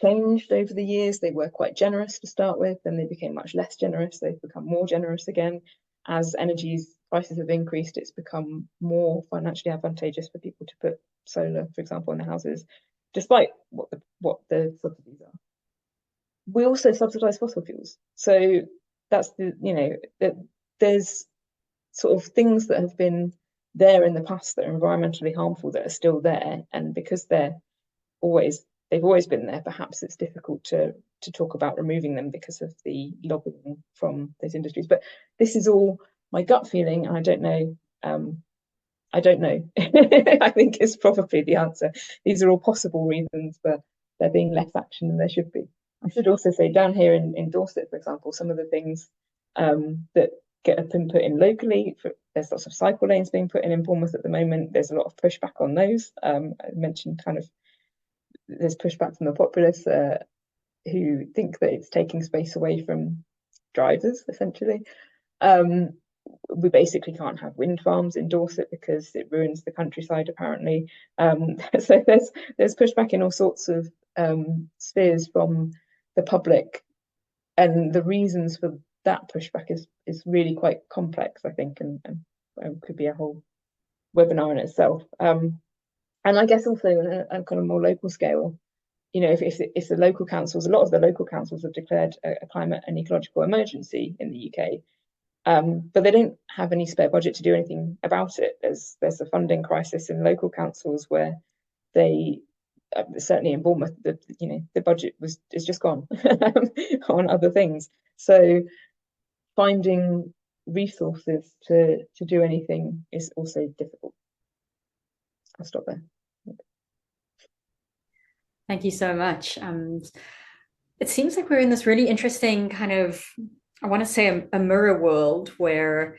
changed over the years. They were quite generous to start with, then they became much less generous. They've become more generous again. As energy prices have increased, it's become more financially advantageous for people to put solar, for example, in their houses, despite what the subsidies are. We also subsidise fossil fuels. So that's there's sort of things that have been there in the past that are environmentally harmful that are still there, and because they've always been there, perhaps it's difficult to talk about removing them because of the lobbying from those industries. But this is all my gut feeling, and I don't know. I think is probably the answer. These are all possible reasons for there being less action than there should be. I should also say down here in Dorset, for example, some of the things that have been put in locally, there's lots of cycle lanes being put in Bournemouth at the moment. There's a lot of pushback on those. I mentioned there's pushback from the populace who think that it's taking space away from drivers, essentially. We basically can't have wind farms in Dorset because it ruins the countryside, apparently. So there's pushback in all sorts of spheres from the public, and the reasons for that pushback is really quite complex, I think, and could be a whole webinar in itself. And I guess also on a kind of more local scale, if the local councils, a lot of the local councils have declared a climate and ecological emergency in the UK, but they don't have any spare budget to do anything about it. There's a funding crisis in local councils where they certainly in Bournemouth, the budget is just gone on other things. So finding resources to do anything is also difficult. I'll stop there.
Thank you so much. It seems like we're in this really interesting kind of, I want to say a mirror world where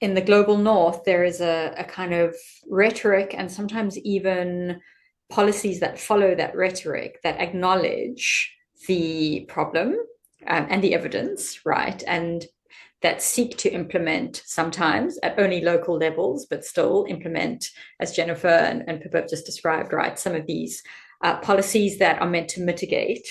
in the global north, there is a kind of rhetoric and sometimes even policies that follow that rhetoric that acknowledge the problem and the evidence, right? And that seek to implement sometimes at only local levels, but still implement, as Jennifer and Pippa just described, right? Some of these policies that are meant to mitigate.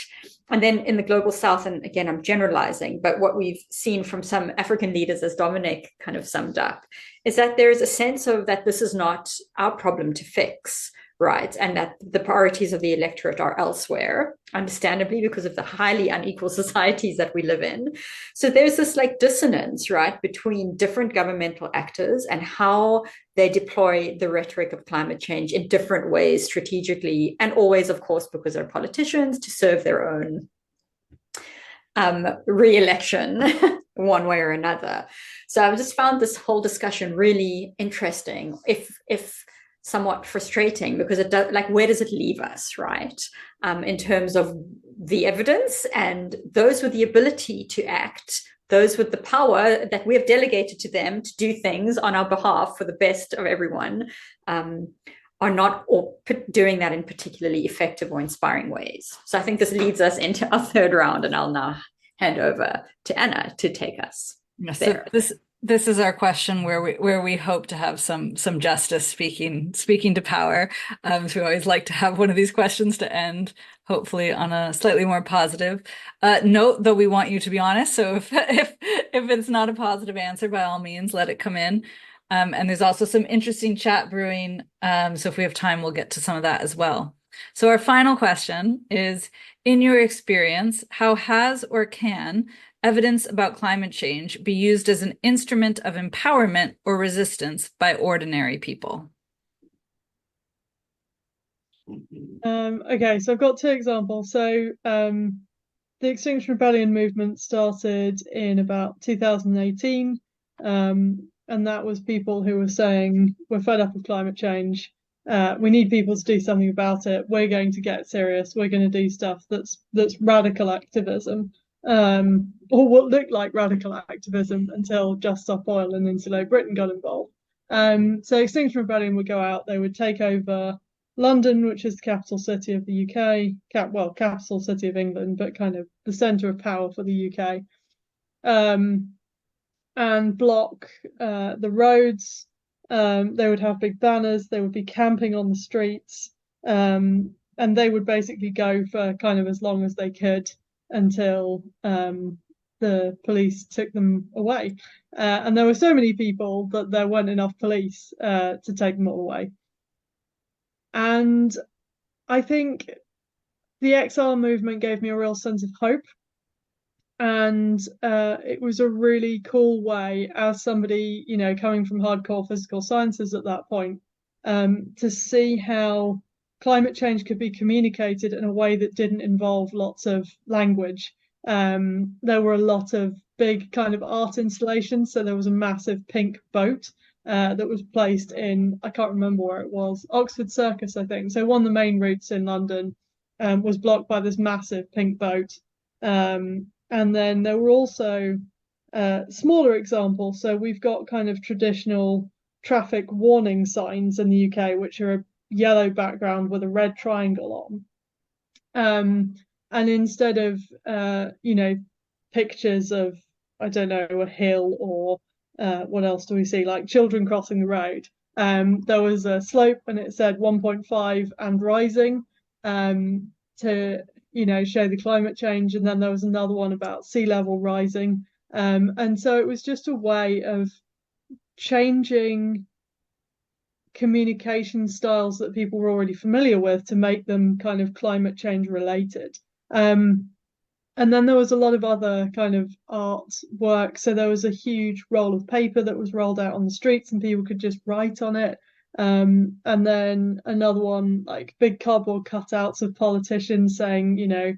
And then in the global south, and again, I'm generalizing, but what we've seen from some African leaders, as Dominic kind of summed up, is that there is a sense of that this is not our problem to fix, right? And that the priorities of the electorate are elsewhere, understandably, because of the highly unequal societies that we live in. So there's this like dissonance, right, between different governmental actors and how they deploy the rhetoric of climate change in different ways strategically, and always, of course, because they're politicians, to serve their own re-election one way or another. So I just found this whole discussion really interesting, if somewhat frustrating, because it does, like, where does it leave us, right? In terms of the evidence and those with the ability to act, those with the power that we have delegated to them to do things on our behalf for the best of everyone, are not doing that in particularly effective or inspiring ways. So I think this leads us into our third round, and I'll now hand over to Anna to take us there.
So this is our question where we hope to have some justice speaking to power. So we always like to have one of these questions to end, hopefully on a slightly more positive note, though we want you to be honest. So if it's not a positive answer, by all means, let it come in. And there's also some interesting chat brewing. So if we have time, we'll get to some of that as well. So our final question is, in your experience, how has or can evidence about climate change be used as an instrument of empowerment or resistance by ordinary people?
Okay, so I've got two examples. So the Extinction Rebellion movement started in about 2018, and that was people who were saying, we're fed up with climate change, we need people to do something about it, we're going to get serious, we're going to do stuff that's radical activism. Or what looked like radical activism until Just Stop Oil and Insulo Britain got involved. So Extinction Rebellion would go out, they would take over London, which is the capital city of the UK, capital city of England, but kind of the centre of power for the UK, and block the roads. They would have big banners, they would be camping on the streets, and they would basically go for kind of as long as they could until the police took them away. And there were so many people that there weren't enough police to take them all away. And I think the XR movement gave me a real sense of hope. And it was a really cool way, as somebody, you know, coming from hardcore physical sciences at that point, to see how climate change could be communicated in a way that didn't involve lots of language. There were a lot of big kind of art installations. So there was a massive pink boat that was placed in, I can't remember where it was, Oxford Circus, I think. So one of the main routes in London was blocked by this massive pink boat. And then there were also smaller examples. So we've got kind of traditional traffic warning signs in the UK, which are a yellow background with a red triangle on. And instead of, you know, pictures of, I don't know, a hill or what else do we see, like children crossing the road, there was a slope and it said 1.5 and rising to, you know, show the climate change. And then there was another one about sea level rising. And so it was just a way of changing communication styles that people were already familiar with to make them kind of climate change related. And then there was a lot of other kind of art work. So there was a huge roll of paper that was rolled out on the streets and people could just write on it. And then another one, like big cardboard cutouts of politicians saying, you know,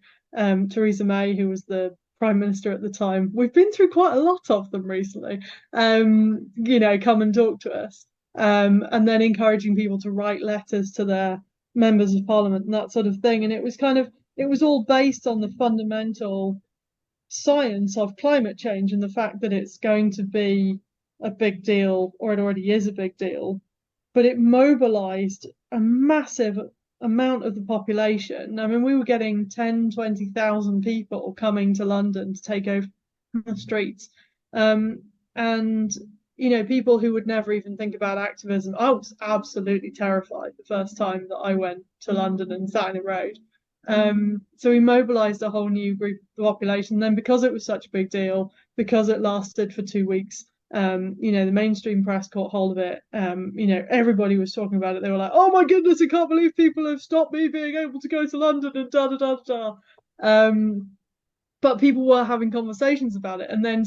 Theresa May, who was the Prime Minister at the time. We've been through quite a lot of them recently, you know, come and talk to us. And then encouraging people to write letters to their members of parliament and that sort of thing. And it was all based on the fundamental science of climate change and the fact that it's going to be a big deal, or it already is a big deal. But it mobilized a massive amount of the population. I mean, we were getting 10, 20,000 people coming to London to take over the streets. And, you know, people who would never even think about activism. I was absolutely terrified the first time that I went to London and sat in a road. So we mobilized a whole new group of the population. Then because it was such a big deal, because it lasted for 2 weeks, you know, the mainstream press caught hold of it. You know, everybody was talking about it. They were like, "Oh my goodness, I can't believe people have stopped me being able to go to London," and da da da da. But people were having conversations about it, and then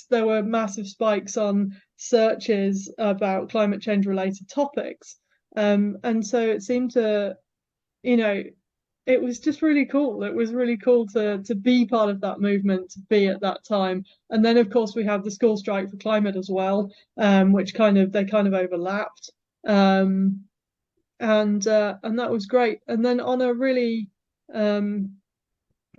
there were massive spikes on searches about climate change related topics. And so it seemed to, you know, it was just really cool. It was really cool to be part of that movement, to be at that time. And then, of course, we had the school strike for climate as well, which they kind of overlapped. And that was great. And then on a really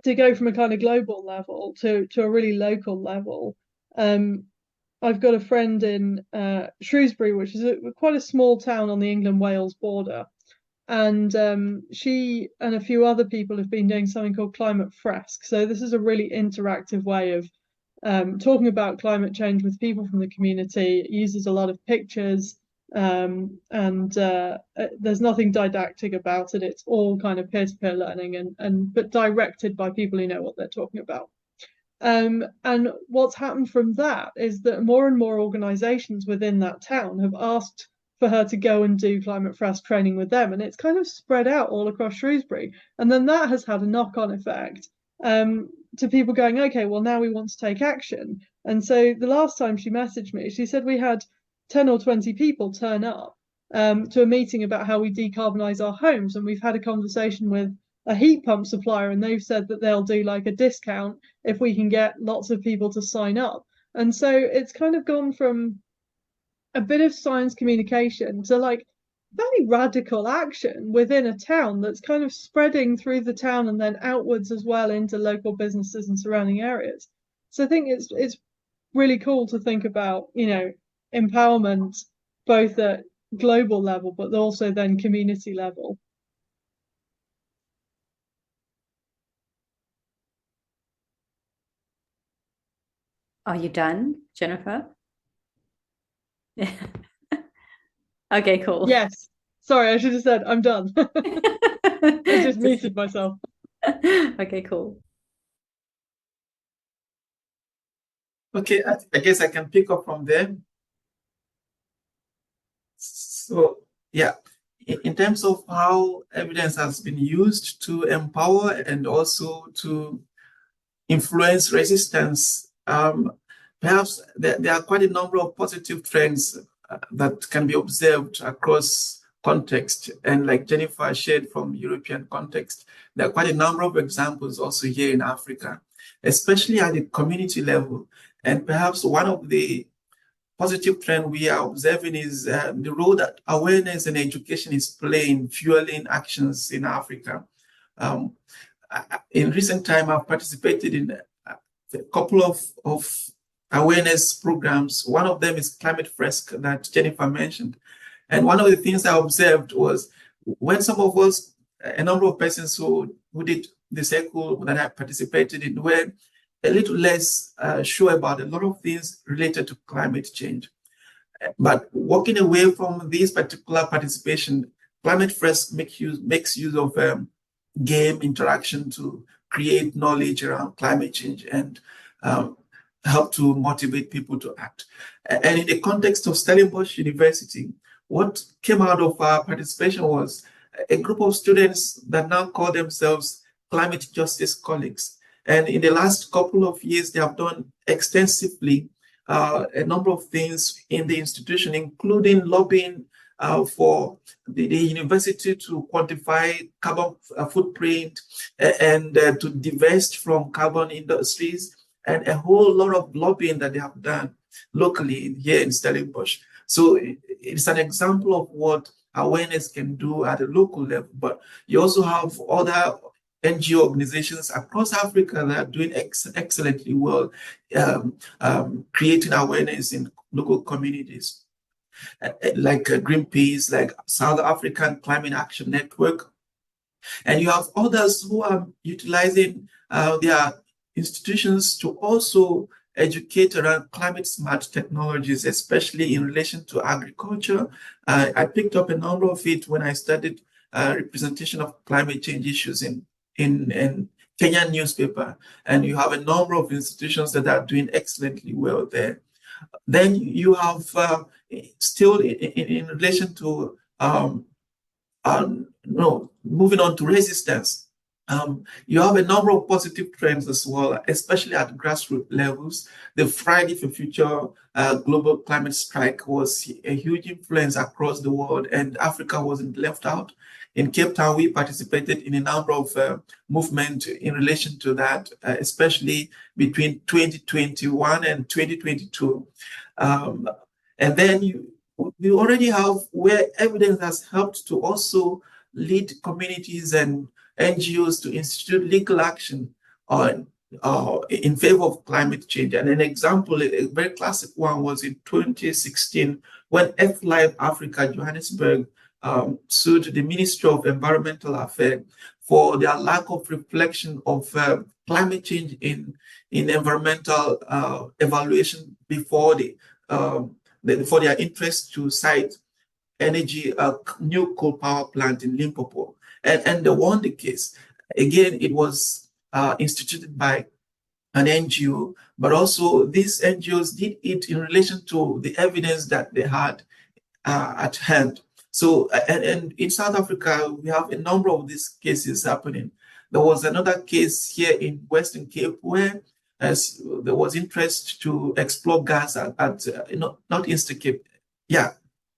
to go from a kind of global level to a really local level, I've got a friend in Shrewsbury, which is quite a small town on the England-Wales border. And she and a few other people have been doing something called Climate Fresque. So this is a really interactive way of talking about climate change with people from the community. It uses a lot of pictures, and there's nothing didactic about it. It's all kind of peer-to-peer learning, but directed by people who know what they're talking about. And what's happened from that is that more and more organizations within that town have asked for her to go and do Climate Fresque training with them, and it's kind of spread out all across Shrewsbury. And then that has had a knock-on effect to people going, okay, well, now we want to take action. And so the last time she messaged me, she said we had 10 or 20 people turn up to a meeting about how we decarbonize our homes, and we've had a conversation with a heat pump supplier, and they've said that they'll do like a discount if we can get lots of people to sign up. And so it's kind of gone from a bit of science communication to like very radical action within a town that's kind of spreading through the town and then outwards as well into local businesses and surrounding areas. So I think it's really cool to think about, you know, empowerment both at global level but also then community level.
Are you done, Jennifer? Yeah. Okay, cool.
Yes. Sorry, I should have said I'm done. I just muted myself.
Okay, cool.
Okay, I guess I can pick up from there. So, yeah, in terms of how evidence has been used to empower and also to influence resistance, perhaps there are quite a number of positive trends that can be observed across context. And like Jennifer shared from European context, there are quite a number of examples also here in Africa, especially at the community level. And perhaps one of the positive trend we are observing is the role that awareness and education is playing, fueling actions in Africa. In recent time, I've participated in a couple of awareness programs. One of them is Climate Fresque that Jennifer mentioned. And one of the things I observed was when some of us, a number of persons who did the circle that I participated in, were a little less sure about a lot of things related to climate change. But walking away from this particular participation, Climate Fresque makes use of game interaction to create knowledge around climate change and help to motivate people to act. And in the context of Stellenbosch University, what came out of our participation was a group of students that now call themselves climate justice colleagues. And in the last couple of years, they have done extensively a number of things in the institution, including lobbying for the university to quantify carbon footprint and to divest from carbon industries, and a whole lot of lobbying that they have done locally here in Stellenbosch. So it's an example of what awareness can do at a local level. But you also have other NGO organizations across Africa that are doing excellently well, creating awareness in local communities, like Greenpeace, like South African Climate Action Network. And you have others who are utilizing their institutions to also educate around climate smart technologies, especially in relation to agriculture. I picked up a number of it when I studied representation of climate change issues in Kenyan newspaper. And you have a number of institutions that are doing excellently well there. Then you have still in relation to moving on to resistance. You have a number of positive trends as well, especially at grassroots levels. The Friday for Future global climate strike was a huge influence across the world, and Africa wasn't left out. In Cape Town, we participated in a number of movements in relation to that, especially between 2021 and 2022. And then we already have where evidence has helped to also lead communities and NGOs to institute legal action in favor of climate change. And an example, a very classic one, was in 2016 when F-Life Africa, Johannesburg, sued the Ministry of Environmental Affairs for their lack of reflection of climate change in environmental evaluation before for their interest to cite energy, new coal power plant in Limpopo. And they won the case. Again, it was instituted by an NGO, but also these NGOs did it in relation to the evidence that they had at hand. So, and in South Africa, we have a number of these cases happening. There was another case here in Western Cape where there was interest to explore gas at not Eastern Cape. Yeah,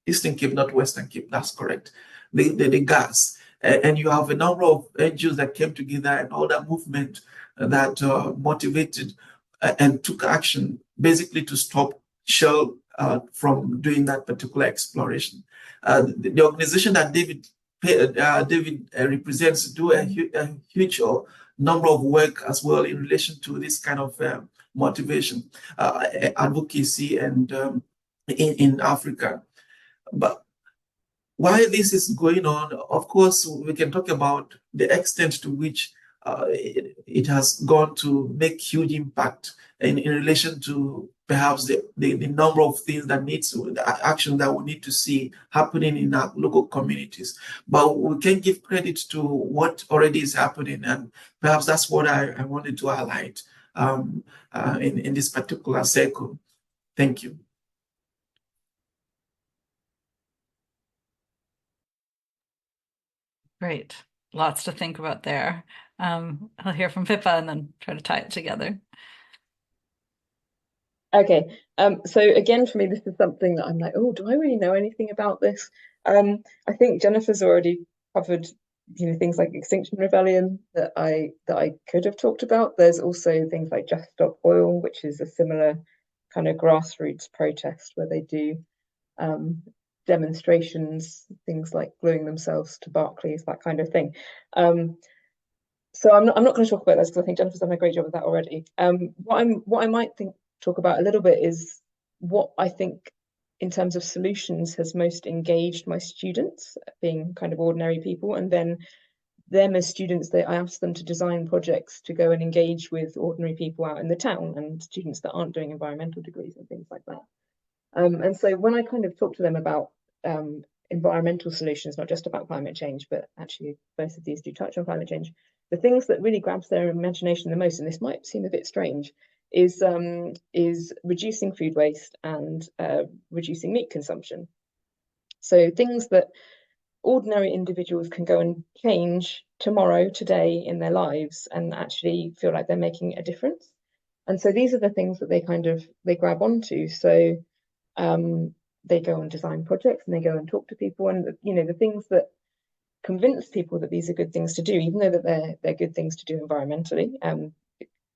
Eastern Cape, not Western Cape. That's correct. The gas. And you have a number of NGOs that came together and all that movement that motivated and took action basically to stop Shell from doing that particular exploration. The organization that David represents do a huge number of work as well in relation to this kind of motivation, advocacy, and in Africa. But while this is going on, of course, we can talk about the extent to which it has gone to make huge impact in relation to perhaps the number of things that the action that we need to see happening in our local communities. But we can give credit to what already is happening, and perhaps that's what I wanted to highlight in this particular circle. Thank you.
Great. Lots to think about there. I'll hear from Pippa and then try to tie it together.
Okay. So again, for me, this is something that I'm like, oh, do I really know anything about this? I think Jennifer's already covered, things like Extinction Rebellion that I could have talked about. There's also things like Just Stop Oil, which is a similar kind of grassroots protest where they do demonstrations, things like gluing themselves to Barclays, that kind of thing. So I'm not going to talk about this because I think Jennifer's done a great job of that already. What I might talk about a little bit is what I think in terms of solutions has most engaged my students, being kind of ordinary people, and then them as students, I asked them to design projects to go and engage with ordinary people out in the town and students that aren't doing environmental degrees and things like that. And so when I kind of talk to them about environmental solutions, not just about climate change, but actually both of these do touch on climate change, the things that really grabs their imagination the most, and this might seem a bit strange, is reducing food waste and reducing meat consumption. So things that ordinary individuals can go and change tomorrow, today in their lives, and actually feel like they're making a difference. And so these are the things that they grab onto. So they go and design projects and they go and talk to people, and the things that convince people that these are good things to do, even though that they're good things to do environmentally.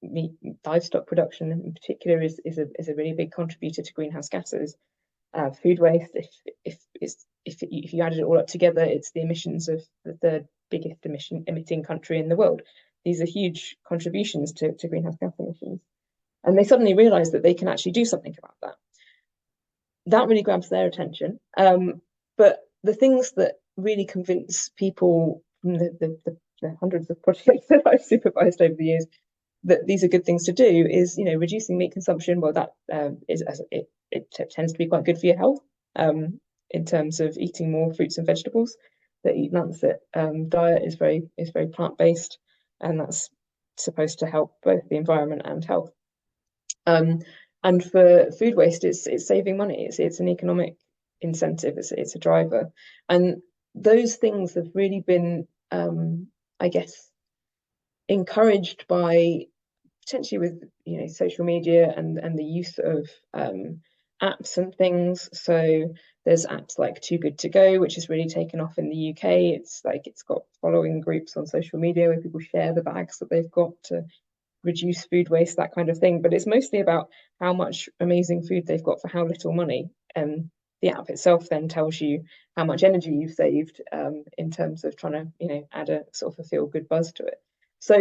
Meat, livestock production in particular is a really big contributor to greenhouse gases. Food waste, if you added it all up together, it's the emissions of the third biggest emitting country in the world. These are huge contributions to greenhouse gas emissions. And they suddenly realize that they can actually do something about that. That really grabs their attention. But the things that really convince people from the hundreds of projects that I've supervised over the years that these are good things to do is, reducing meat consumption. Well, that it tends to be quite good for your health in terms of eating more fruits and vegetables. The Eat Lancet diet is very plant-based, and that's supposed to help both the environment and health. And for food waste, it's saving money. It's an economic incentive. It's a driver, and those things have really been, I guess, encouraged by potentially with social media and the use of apps and things. So there's apps like Too Good to Go, which has really taken off in the UK. It's got following groups on social media where people share the bags that they've got to reduce food waste, that kind of thing. But it's mostly about how much amazing food they've got for how little money. And the app itself then tells you how much energy you've saved in terms of trying to add a sort of a feel good buzz to it. So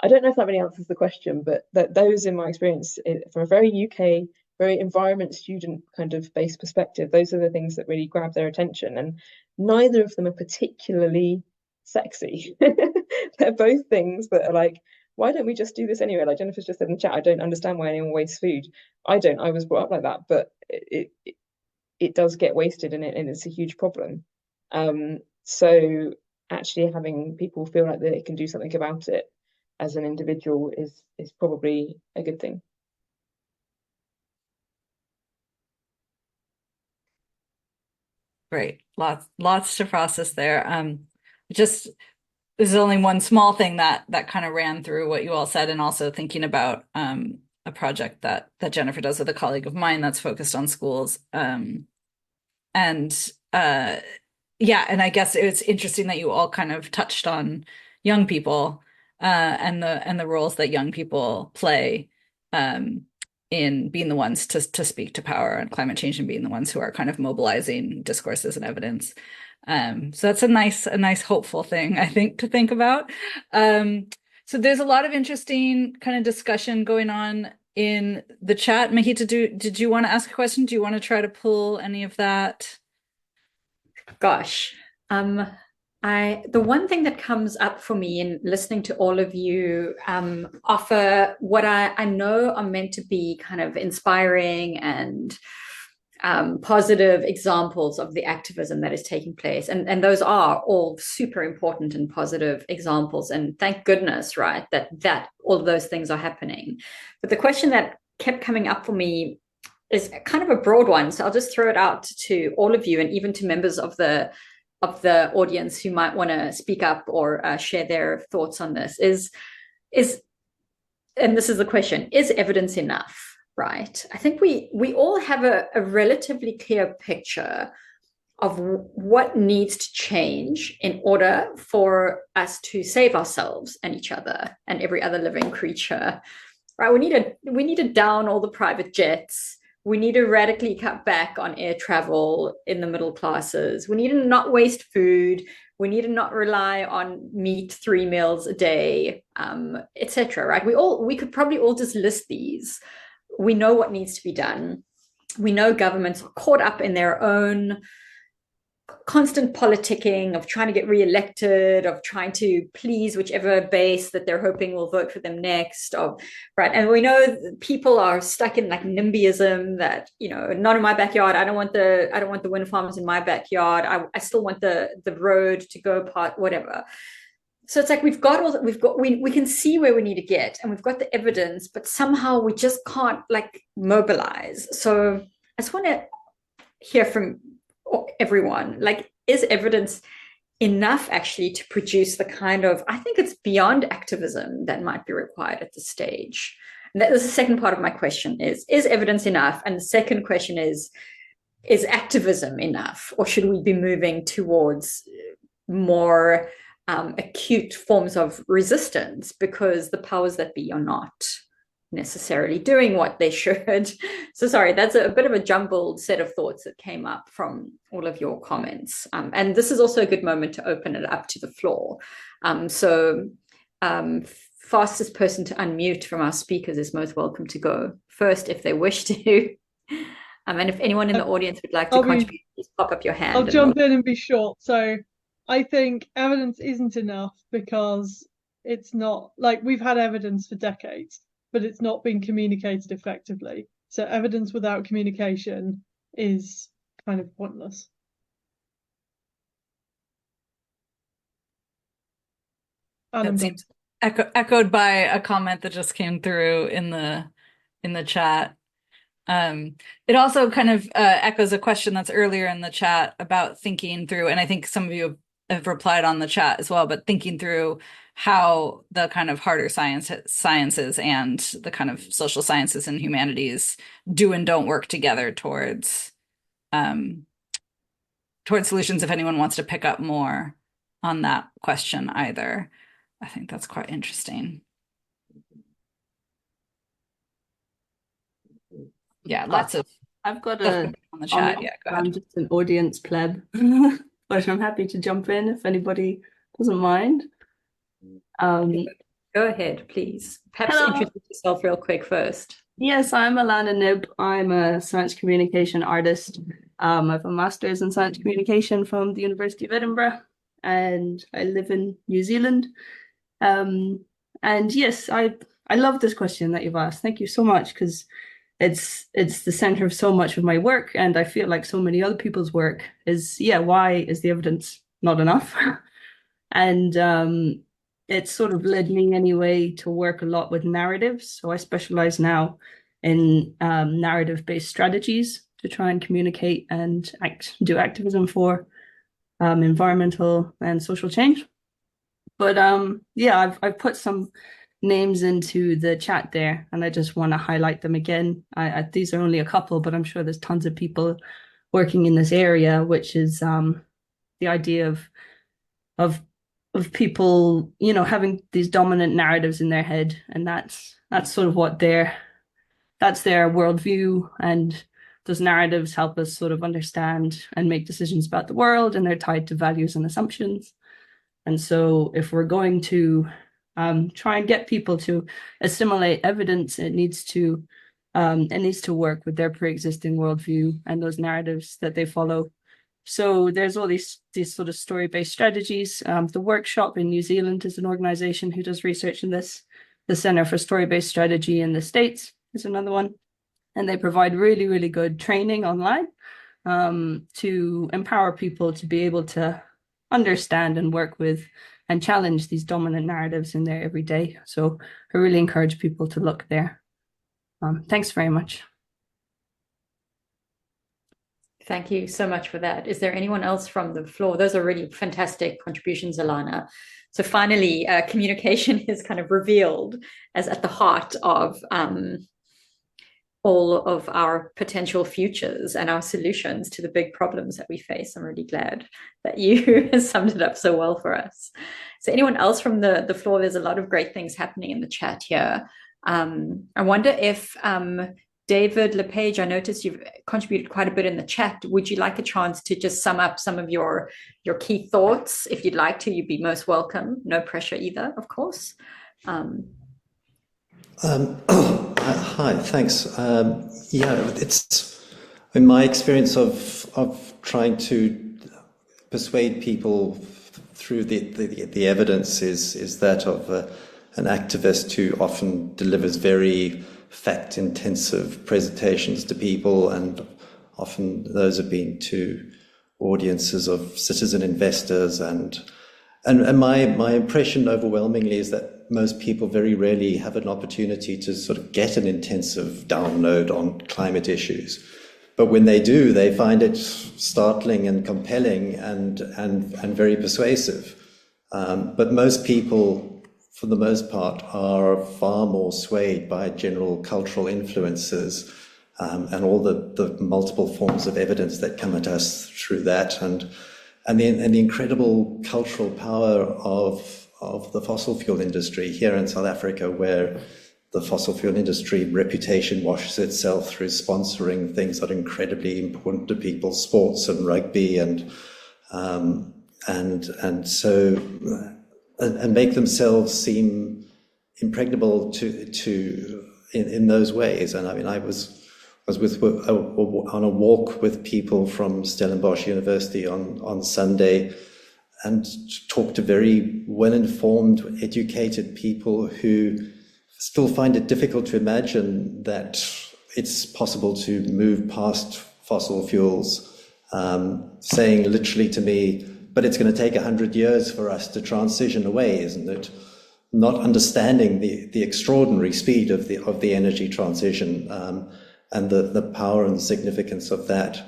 I don't know if that really answers the question, but those, in my experience, from a very UK, very environment student kind of based perspective, those are the things that really grab their attention. And neither of them are particularly sexy. They're both things that are like, why don't we just do this anyway? Like Jennifer's just said in the chat, I don't understand why anyone wastes food. I don't. I was brought up like that, but it does get wasted, and it's a huge problem. So actually having people feel like they can do something about it as an individual is probably a good thing.
Great. Lots to process there. Just there's only one small thing that kind of ran through what you all said, and also thinking about a project that Jennifer does with a colleague of mine that's focused on schools. Yeah, and I guess it's interesting that you all kind of touched on young people and the roles that young people play in being the ones to speak to power and climate change, and being the ones who are kind of mobilizing discourses and evidence. So that's a nice hopeful thing, I think, to think about. So there's a lot of interesting kind of discussion going on in the chat. Mehita, did you want to ask a question? Do you want to try to pull any of that?
Gosh, the one thing that comes up for me in listening to all of you offer what I know are meant to be kind of inspiring and positive examples of the activism that is taking place. And those are all super important and positive examples. And thank goodness, right, that all of those things are happening. But the question that kept coming up for me is kind of a broad one. So I'll just throw it out to all of you, and even to members of the audience who might want to speak up or share their thoughts on this. And this is the question, is evidence enough? Right. I think we all have a relatively clear picture of what needs to change in order for us to save ourselves and each other and every other living creature. Right. We need to down all the private jets. We need to radically cut back on air travel in the middle classes. We need to not waste food. We need to not rely on meat 3 meals a day, etc. Right? We could probably all just list these. We know what needs to be done. We know governments are caught up in their own constant politicking of trying to get re-elected, of trying to please whichever base that they're hoping will vote for them next, right? And we know people are stuck in like NIMBYism that, not in my backyard. I don't want the wind farms in my backyard. I still want the road to go past, whatever. So it's like we can see where we need to get, and we've got the evidence, but somehow we just can't like mobilize. So I just want to hear from everyone, like, is evidence enough actually to produce the kind of, I think it's beyond activism that might be required at this stage. And that is the second part of my question is evidence enough? And the second question is is activism enough, or should we be moving towards more acute forms of resistance because the powers that be are not necessarily doing what they should? So sorry, that's a bit of a jumbled set of thoughts that came up from all of your comments. And this is also a good moment to open it up to the floor. Fastest person to unmute from our speakers is most welcome to go first if they wish to. And if anyone in the audience would like to contribute, please pop up your hand.
I'll jump in and be short. So I think evidence isn't enough because it's not, like, we've had evidence for decades, but it's not been communicated effectively. So evidence without communication is kind of pointless.
That seems echoed by a comment that just came through in the chat. It also kind of echoes a question that's earlier in the chat about thinking through, and I think some of you have replied on the chat as well, but thinking through how the kind of harder sciences and the kind of social sciences and humanities do and don't work together towards solutions, if anyone wants to pick up more on that question either. I think that's quite interesting. Yeah, lots of.
I've got a
on the chat.
On,
yeah, go ahead.
I'm just an audience pleb, but I'm happy to jump in if anybody doesn't mind.
Go ahead, please. Perhaps introduce yourself real quick first.
Yes, I'm Alana Nib. I'm a science communication artist. I have a master's in science communication from the University of Edinburgh, and I live in New Zealand. And yes, I love this question that you've asked. Thank you so much, because it's the center of so much of my work, and I feel like so many other people's work is, why is the evidence not enough? And it sort of led me anyway to work a lot with narratives. So I specialize now in narrative-based strategies to try and communicate and do activism for environmental and social change. But I've put some names into the chat there, and I just want to highlight them again. These are only a couple, but I'm sure there's tons of people working in this area, which is the idea of people, having these dominant narratives in their head, and that's sort of what that's their worldview, and those narratives help us sort of understand and make decisions about the world, and they're tied to values and assumptions. And so if we're going to try and get people to assimilate evidence, it needs to work with their pre-existing worldview and those narratives that they follow. So there's all these sort of story-based strategies. The Workshop in New Zealand is an organization who does research in this. The Center for Story-Based Strategy in the States is another one. And they provide really, really good training online to empower people to be able to understand and work with and challenge these dominant narratives in their everyday. So I really encourage people to look there. Thanks very much.
Thank you so much for that. Is there anyone else from the floor? Those are really fantastic contributions, Alana. So finally, communication is kind of revealed as at the heart of all of our potential futures and our solutions to the big problems that we face. I'm really glad that you summed it up so well for us. So anyone else from the floor? There's a lot of great things happening in the chat here. I wonder if David LePage, I noticed you've contributed quite a bit in the chat. Would you like a chance to just sum up some of your key thoughts? If you'd like to, you'd be most welcome. No pressure either, of course.
Hi, thanks. It's in my experience of trying to persuade people through the evidence is that of an activist who often delivers very fact-intensive presentations to people, and often those have been to audiences of citizen investors, and my impression overwhelmingly is that most people very rarely have an opportunity to sort of get an intensive download on climate issues. But when they do, they find it startling and compelling and very persuasive. But most people, for the most part, are far more swayed by general cultural influences and all the multiple forms of evidence that come at us through that, and the incredible cultural power of the fossil fuel industry here in South Africa, where the fossil fuel industry reputation washes itself through sponsoring things that are incredibly important to people, sports and rugby, and make themselves seem impregnable in those ways. And I mean, I was on a walk with people from Stellenbosch University on Sunday, and talked to very well-informed, educated people who still find it difficult to imagine that it's possible to move past fossil fuels, saying literally to me, but it's going to take 100 years for us to transition away, isn't it? Not understanding the extraordinary speed of the energy transition, and the power and significance of that.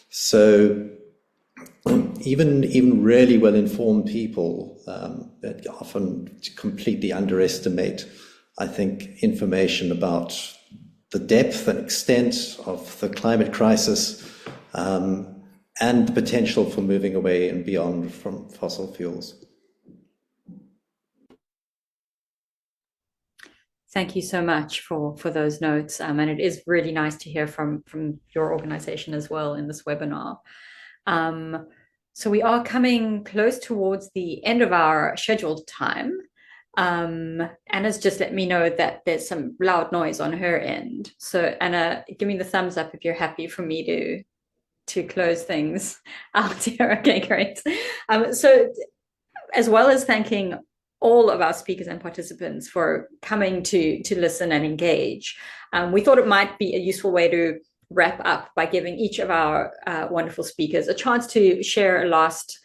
So even really well-informed people that often completely underestimate, I think, information about the depth and extent of the climate crisis, and the potential for moving away and beyond from fossil fuels.
Thank you so much for those notes. And it is really nice to hear from your organization as well in this webinar. So we are coming close towards the end of our scheduled time. Anna's just let me know that there's some loud noise on her end. So Anna, give me the thumbs up if you're happy for me to close things out here. Okay, great. So as well as thanking all of our speakers and participants for coming to listen and engage, we thought it might be a useful way to wrap up by giving each of our wonderful speakers a chance to share a last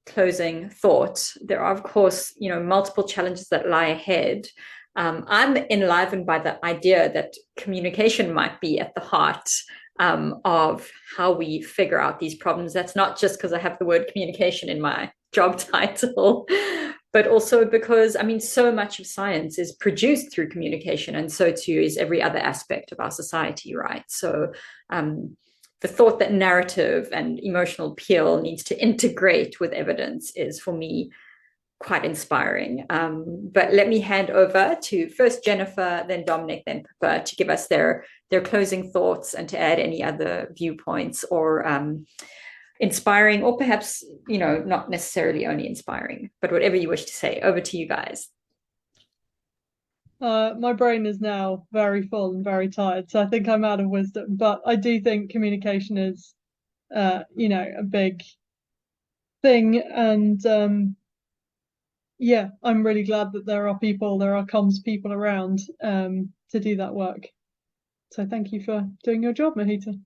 closing thought. There are, of course, multiple challenges that lie ahead. I'm enlivened by the idea that communication might be at the heart of how we figure out these problems. That's not just because I have the word communication in my job title, but also because, I mean, so much of science is produced through communication, and so too is every other aspect of our society, right? So the thought that narrative and emotional appeal needs to integrate with evidence is, for me, quite inspiring. But let me hand over to first Jennifer, then Dominic, then Pippa to give us their closing thoughts and to add any other viewpoints or inspiring, or perhaps, not necessarily only inspiring, but whatever you wish to say. Over to you guys.
My brain is now very full and very tired, so I think I'm out of wisdom. But I do think communication is, a big thing, and yeah, I'm really glad that there are comms people around to do that work. So thank you for doing your job, Mehita.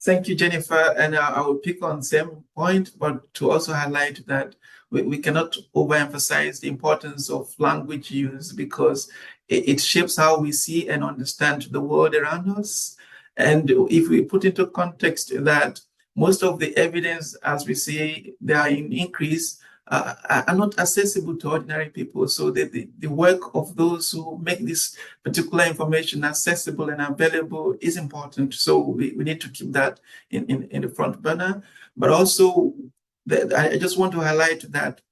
Thank you, Jennifer. And I will pick on the same point, but to also highlight that we cannot overemphasize the importance of language use, because it shapes how we see and understand the world around us. And if we put into context that most of the evidence, as we see, they are in increase, are not accessible to ordinary people. So the work of those who make this particular information accessible and available is important. So we need to keep that in the front burner. But also, I just want to highlight that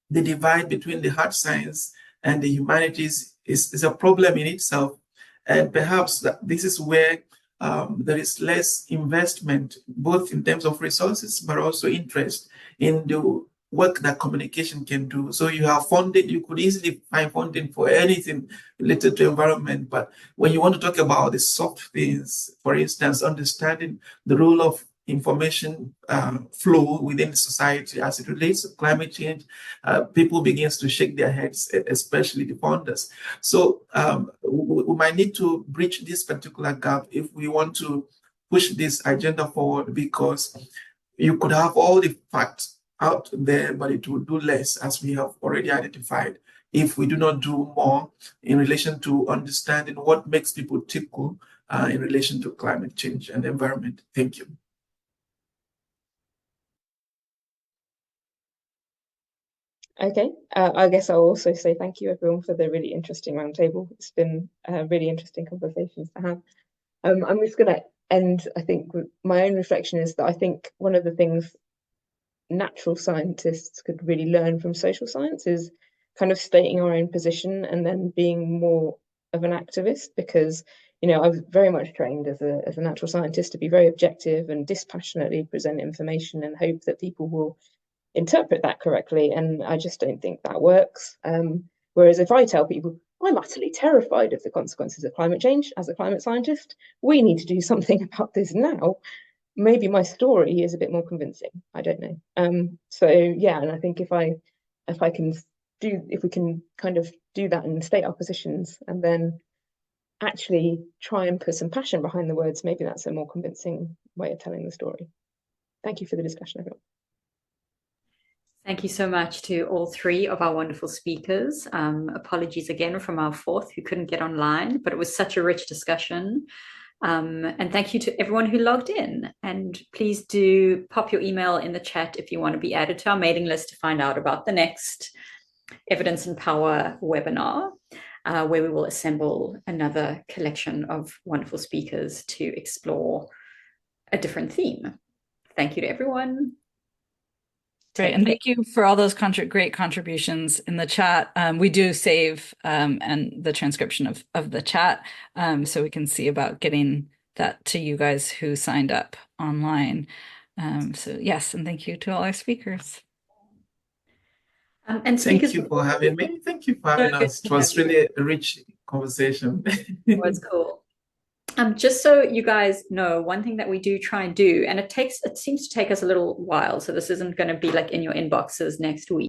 the divide between the hard science and the humanities is a problem in itself. And perhaps this is where there is less investment, both in terms of resources, but also interest in the work that communication can do. So you have funding, you could easily find funding for anything related to environment. But when you want to talk about the soft things, for instance, understanding the role of information flow within society as it relates to climate change, people begin to shake their heads, especially the funders. So we might need to bridge this particular gap if we want to push this agenda forward, because you could have all the facts out there, but it will do less, as we have already identified, if we do not do more in relation to understanding what makes people tickle in relation to climate change and environment. Thank you.
Okay, I guess I'll also say thank you everyone for the really interesting roundtable. It's been really interesting conversations to have. I'm just going to end, I think, with my own reflection is that I think one of the things natural scientists could really learn from social science is kind of stating our own position and then being more of an activist, because I was very much trained as a natural scientist to be very objective and dispassionately present information and hope that people will interpret that correctly, and I just don't think that works. Whereas if I tell people I'm utterly terrified of the consequences of climate change as a climate scientist, we need to do something about this now, maybe my story is a bit more convincing. I don't know. So yeah, and I think if we can kind of do that and state our positions and then actually try and put some passion behind the words, maybe that's a more convincing way of telling the story. Thank you for the discussion, everyone.
Thank you so much to all three of our wonderful speakers. Apologies again from our fourth who couldn't get online, but it was such a rich discussion. And thank you to everyone who logged in. And please do pop your email in the chat if you want to be added to our mailing list to find out about the next Evidence and Power webinar, where we will assemble another collection of wonderful speakers to explore a different theme. Thank you to everyone.
Great, and thank you for all those great contributions in the chat. We do save and the transcription of the chat, so we can see about getting that to you guys who signed up online. So yes, and thank you to all our speakers.
And thank you for having me. Thank you for having us. It was really a rich conversation.
It was cool. Just so you guys know, one thing that we do try and do, and it seems to take us a little while, so this isn't going to be like in your inboxes next week.